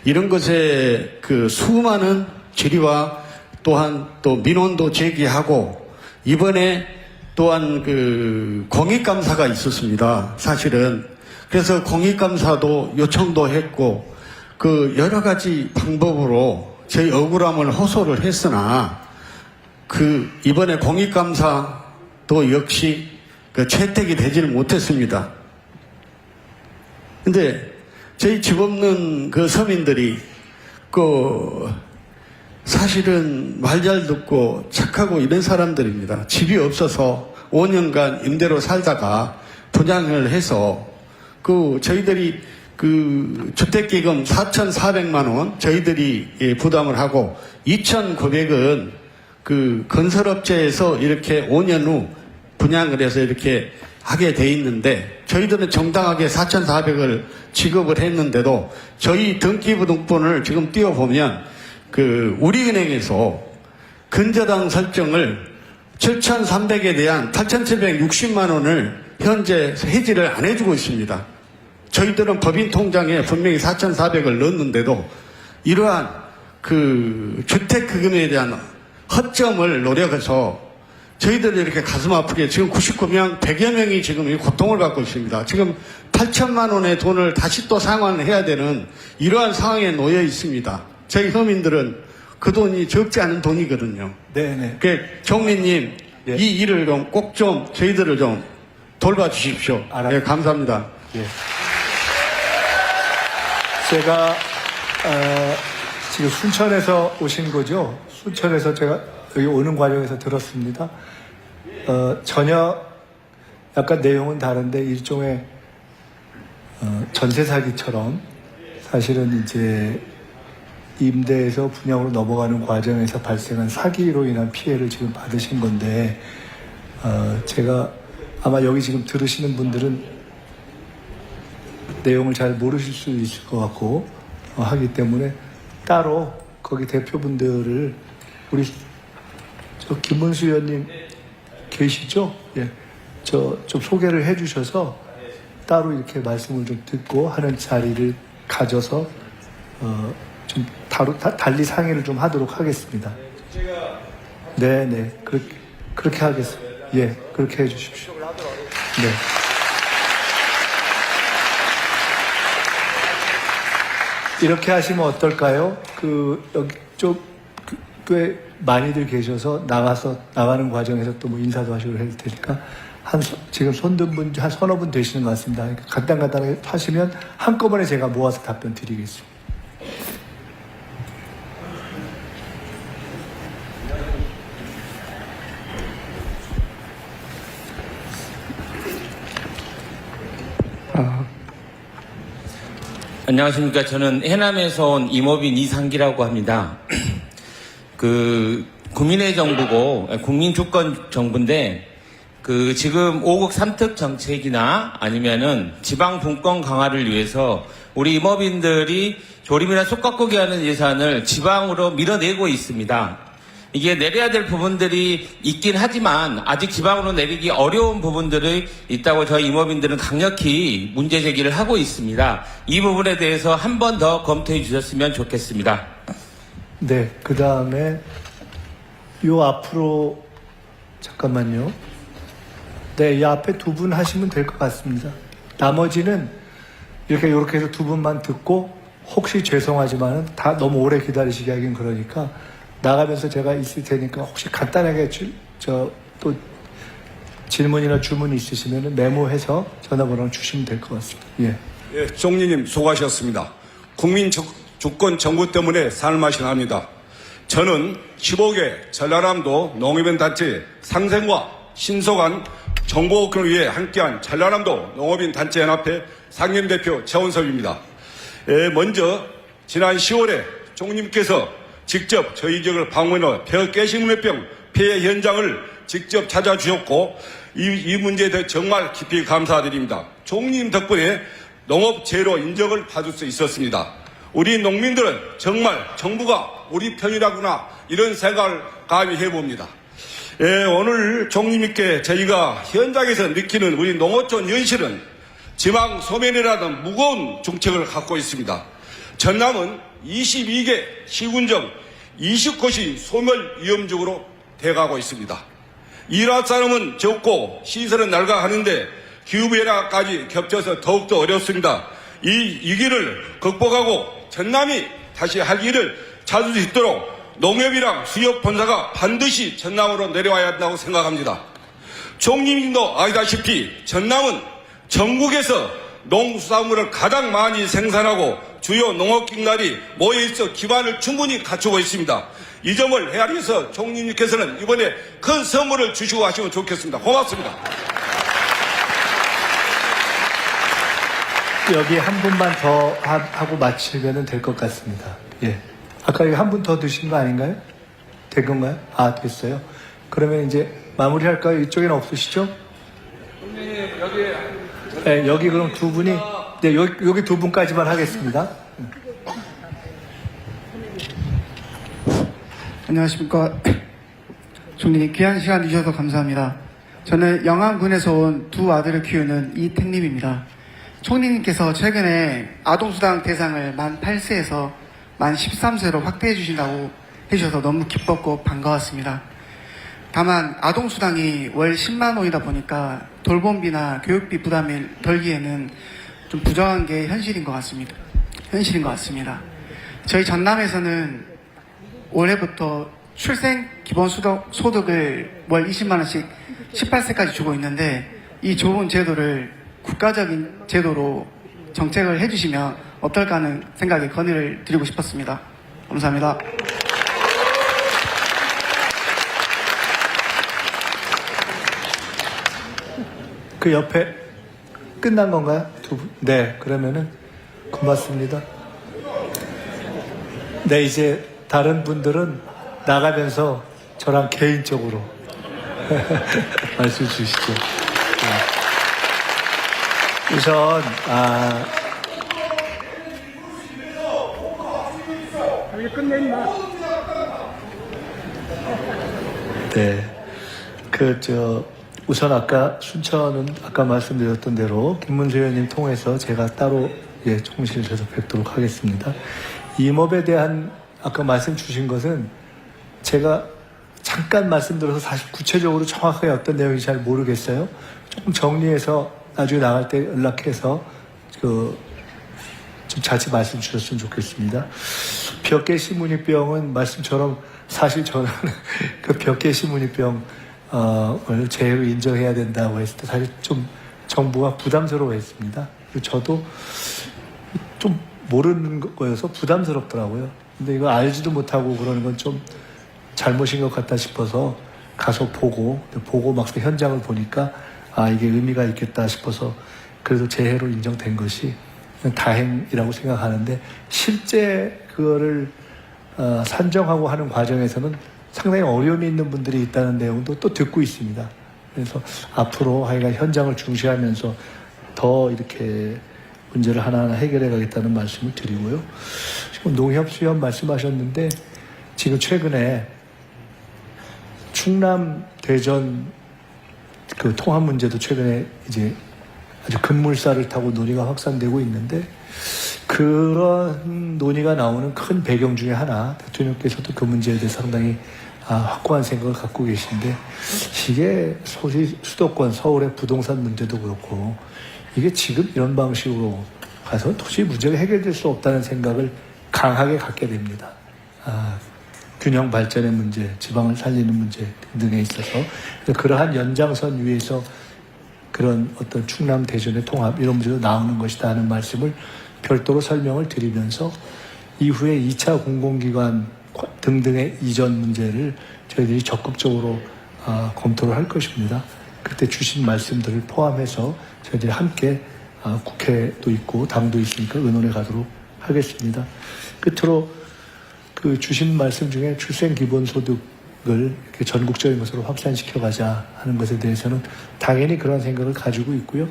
이런 것에 수많은 질의와 또한 또 민원도 제기하고 이번에 또한 공익감사가 있었습니다. 사실은. 그래서 공익감사도 요청도 했고 여러 가지 방법으로 저희 억울함을 호소를 했으나 이번에 공익감사도 역시 채택이 되지를 못했습니다. 근데 저희 집 없는 서민들이 사실은 말 잘 듣고 착하고 이런 사람들입니다. 집이 없어서 5년간 임대로 살다가 분양을 해서 저희들이 주택기금 4,400만 원 저희들이 부담을 하고 2,900은 건설업체에서 이렇게 5년 후 분양을 해서 이렇게 하게 돼 있는데 저희들은 정당하게 4,400을 지급을 했는데도 저희 등기부등본을 지금 띄워보면 우리은행에서 근저당 설정을 7,300에 대한 8,760만 원을 현재 해지를 안 해주고 있습니다. 저희들은 법인 통장에 분명히 4,400을 넣었는데도 이러한 주택금에 대한 허점을 노력해서 저희들이 이렇게 가슴 아프게 지금 99명, 100여 명이 지금 고통을 받고 있습니다. 지금 8천만 원의 돈을 다시 또 상환해야 되는 이러한 상황에 놓여 있습니다. 저희 서민들은 그 돈이 적지 않은 돈이거든요. 네네. 총리님, 예. 이 일을 꼭 저희들을 좀 돌봐주십시오. 네, 감사합니다. 예. 제가 지금 순천에서 오신 거죠? 순천에서 제가 여기 오는 과정에서 들었습니다. 전혀 약간 내용은 다른데 일종의 전세 사기처럼 사실은 이제 임대에서 분양으로 넘어가는 과정에서 발생한 사기로 인한 피해를 지금 받으신 건데 제가 아마 여기 지금 들으시는 분들은 내용을 잘 모르실 수 있을 것 같고 하기 때문에 따로 거기 대표분들을 우리 저 김문수 의원님 계시죠? 예, 저 좀 소개를 해주셔서 따로 이렇게 말씀을 좀 듣고 하는 자리를 가져서 좀 달리 상의를 좀 하도록 하겠습니다. 네, 그렇게 하겠습니다. 예, 그렇게 해주십시오. 네. 이렇게 하시면 어떨까요? 여기 꽤 많이들 계셔서 나가는 과정에서 또 뭐 인사도 하시고 해야 되니까 지금 손든 분 한 서너 분 되시는 것 같습니다. 간단하게 하시면 한꺼번에 제가 모아서 답변 드리겠습니다. 안녕하십니까. 저는 해남에서 온 임업인 이상기라고 합니다. 국민의 정부고, 국민주권 정부인데, 지금 5국 3특 정책이나 아니면은 지방 분권 강화를 위해서 우리 임업인들이 조림이나 쑥갓고기 하는 예산을 지방으로 밀어내고 있습니다. 이게 내려야 될 부분들이 있긴 하지만 아직 지방으로 내리기 어려운 부분들이 있다고 저희 임업인들은 강력히 문제 제기를 하고 있습니다. 이 부분에 대해서 한 번 더 검토해 주셨으면 좋겠습니다. 네, 그 다음에 요 앞으로 잠깐만요. 네, 이 앞에 두 분 하시면 될 것 같습니다. 나머지는 이렇게 해서 두 분만 듣고 혹시 죄송하지만은 다 너무 오래 기다리시게 하긴 그러니까 나가면서 제가 있을 테니까 혹시 간단하게 또 질문이나 주문이 있으시면 메모해서 전화번호 주시면 될 것 같습니다. 예. 예, 총리님 수고하셨습니다. 국민 주권 정부 때문에 살맛이 납니다. 저는 15개 전라남도 농업인 단체 상생과 신속한 정보국회를 위해 함께한 전라남도 농업인 단체 연합회 상임대표 최원섭입니다. 먼저 지난 10월에 총리님께서 직접 저희 지역을 방문해 폐허깨식물병 폐해 현장을 직접 찾아주셨고 이 문제에 대해 정말 깊이 감사드립니다. 총리님 덕분에 농업 제로 인정을 받을 수 있었습니다. 우리 농민들은 정말 정부가 우리 편이라구나 이런 생각을 감히 해봅니다. 오늘 총리님께 저희가 현장에서 느끼는 우리 농어촌 현실은 지방 소멸이라는 무거운 중책을 갖고 있습니다. 전남은 22개 시군정 20곳이 소멸 위험적으로 돼가고 있습니다. 일할 사람은 적고 시설은 낡아가는데 기후변화까지 겹쳐서 더욱더 어렵습니다. 이 위기를 극복하고 전남이 다시 할 일을 찾을 수 있도록 농협이랑 수협 본사가 반드시 전남으로 내려와야 한다고 생각합니다. 총리님도 아시다시피 전남은 전국에서 농수산물을 가장 많이 생산하고 주요 농업기관이 모여있어 기반을 충분히 갖추고 있습니다. 이 점을 헤아려서 총리님께서는 이번에 큰 선물을 주시고 하시면 좋겠습니다. 고맙습니다. 여기 한 분만 더 하고 마치면 될 것 같습니다. 예. 아까 여기 한 분 더 드신 거 아닌가요? 된 건가요? 아, 됐어요. 그러면 이제 마무리할까요? 이쪽에는 없으시죠? 네, 여기 그럼 두 분이, 네, 여기 두 분까지만 하겠습니다. 안녕하십니까. 총리님, 귀한 시간 주셔서 감사합니다. 저는 영암군에서 온 두 아들을 키우는 이택림입니다. 총리님께서 최근에 아동수당 대상을 만 8세에서 만 13세로 확대해 주신다고 해주셔서 너무 기뻤고 반가웠습니다. 다만 아동수당이 월 10만 원이다 보니까 돌봄비나 교육비 부담을 덜기에는 좀 부정한 게 현실인 것 같습니다. 저희 전남에서는 올해부터 출생기본소득을 월 20만 원씩 18세까지 주고 있는데 이 좋은 제도를 국가적인 제도로 정책을 해주시면 어떨까 하는 생각에 건의를 드리고 싶었습니다. 감사합니다. 그 옆에 끝난 건가요? 두 분? 네, 그러면은 고맙습니다. 네, 이제 다른 분들은 나가면서 저랑 개인적으로 말씀 주시죠. 네. 우선 네. 우선 순천은 아까 말씀드렸던 대로 김문수 의원님 통해서 제가 따로 총실에서 뵙도록 하겠습니다. 임업에 대한 아까 말씀 주신 것은 제가 잠깐 말씀드려서 사실 구체적으로 정확하게 어떤 내용인지 잘 모르겠어요. 조금 정리해서 나중에 나갈 때 연락해서 좀 자세히 말씀 주셨으면 좋겠습니다. 벽계 시무니병은 말씀처럼 사실 저는 그 벽계 시무니병을 재해로 인정해야 된다고 했을 때 사실 좀 정부가 부담스러워했습니다. 그리고 저도 좀 모르는 거여서 부담스럽더라고요. 근데 이거 알지도 못하고 그러는 건 좀 잘못인 것 같다 싶어서 가서 보고 막상 현장을 보니까 이게 의미가 있겠다 싶어서 그래도 재해로 인정된 것이 다행이라고 생각하는데 실제 그거를 산정하고 하는 과정에서는 상당히 어려움이 있는 분들이 있다는 내용도 또 듣고 있습니다. 그래서 앞으로 하여간 현장을 중시하면서 더 이렇게 문제를 하나하나 해결해 가겠다는 말씀을 드리고요. 지금 농협 수협 말씀하셨는데 지금 최근에 충남 대전 그 통합 문제도 최근에 이제 아주 급물살을 타고 논의가 확산되고 있는데 그런 논의가 나오는 큰 배경 중에 하나 대통령께서도 그 문제에 대해 상당히 확고한 생각을 갖고 계신데 이게 수도권 서울의 부동산 문제도 그렇고 이게 지금 이런 방식으로 가서 도저히 문제가 해결될 수 없다는 생각을 강하게 갖게 됩니다. 균형 발전의 문제, 지방을 살리는 문제 등등에 있어서 그러한 연장선 위에서 그런 어떤 충남 대전의 통합 이런 문제도 나오는 것이다 하는 말씀을 별도로 설명을 드리면서 이후에 2차 공공기관 등등의 이전 문제를 저희들이 적극적으로 검토를 할 것입니다. 그때 주신 말씀들을 포함해서 저희들이 함께 국회도 있고 당도 있으니까 의논해 가도록 하겠습니다. 끝으로 그 주신 말씀 중에 출생기본소득을 이렇게 전국적인 것으로 확산시켜 가자 하는 것에 대해서는 당연히 그런 생각을 가지고 있고요.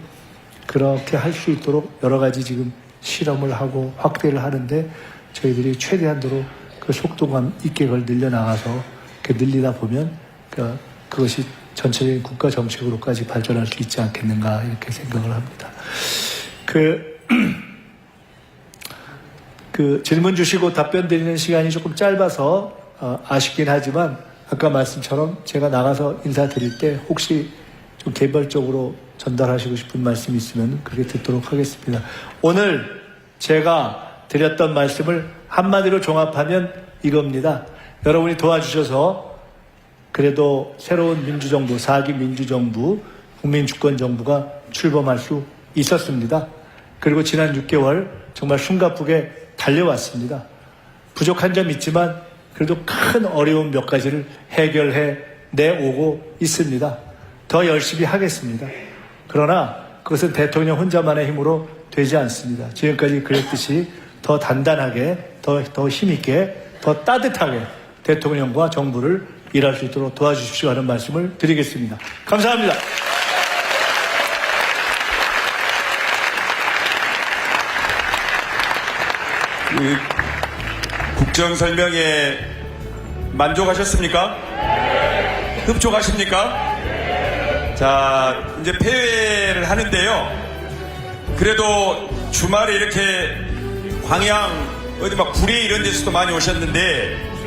그렇게 할 수 있도록 여러 가지 지금 실험을 하고 확대를 하는데 저희들이 최대한도로 그 속도감 있게 그걸 늘려나가서 이렇게 늘리다 보면 그것이 전체적인 국가 정책으로까지 발전할 수 있지 않겠는가 이렇게 생각을 합니다. 그 질문 주시고 답변 드리는 시간이 조금 짧아서 아쉽긴 하지만 아까 말씀처럼 제가 나가서 인사드릴 때 혹시 좀 개별적으로 전달하시고 싶은 말씀이 있으면 그렇게 듣도록 하겠습니다. 오늘 제가 드렸던 말씀을 한마디로 종합하면 이겁니다. 여러분이 도와주셔서 그래도 새로운 민주정부, 4기 민주정부, 국민주권정부가 출범할 수 있었습니다. 그리고 지난 6개월 정말 숨가쁘게 달려왔습니다. 부족한 점 있지만 그래도 큰 어려움 몇 가지를 해결해 내오고 있습니다. 더 열심히 하겠습니다. 그러나 그것은 대통령 혼자만의 힘으로 되지 않습니다. 지금까지 그랬듯이 더 단단하게, 더 힘있게, 더 따뜻하게 대통령과 정부를 일할 수 있도록 도와주십시오 하는 말씀을 드리겠습니다. 감사합니다. 국정 설명에 만족하셨습니까? 흡족하십니까? 자, 이제 폐회를 하는데요. 그래도 주말에 이렇게 광양 어디 막 구리 이런 데서도 많이 오셨는데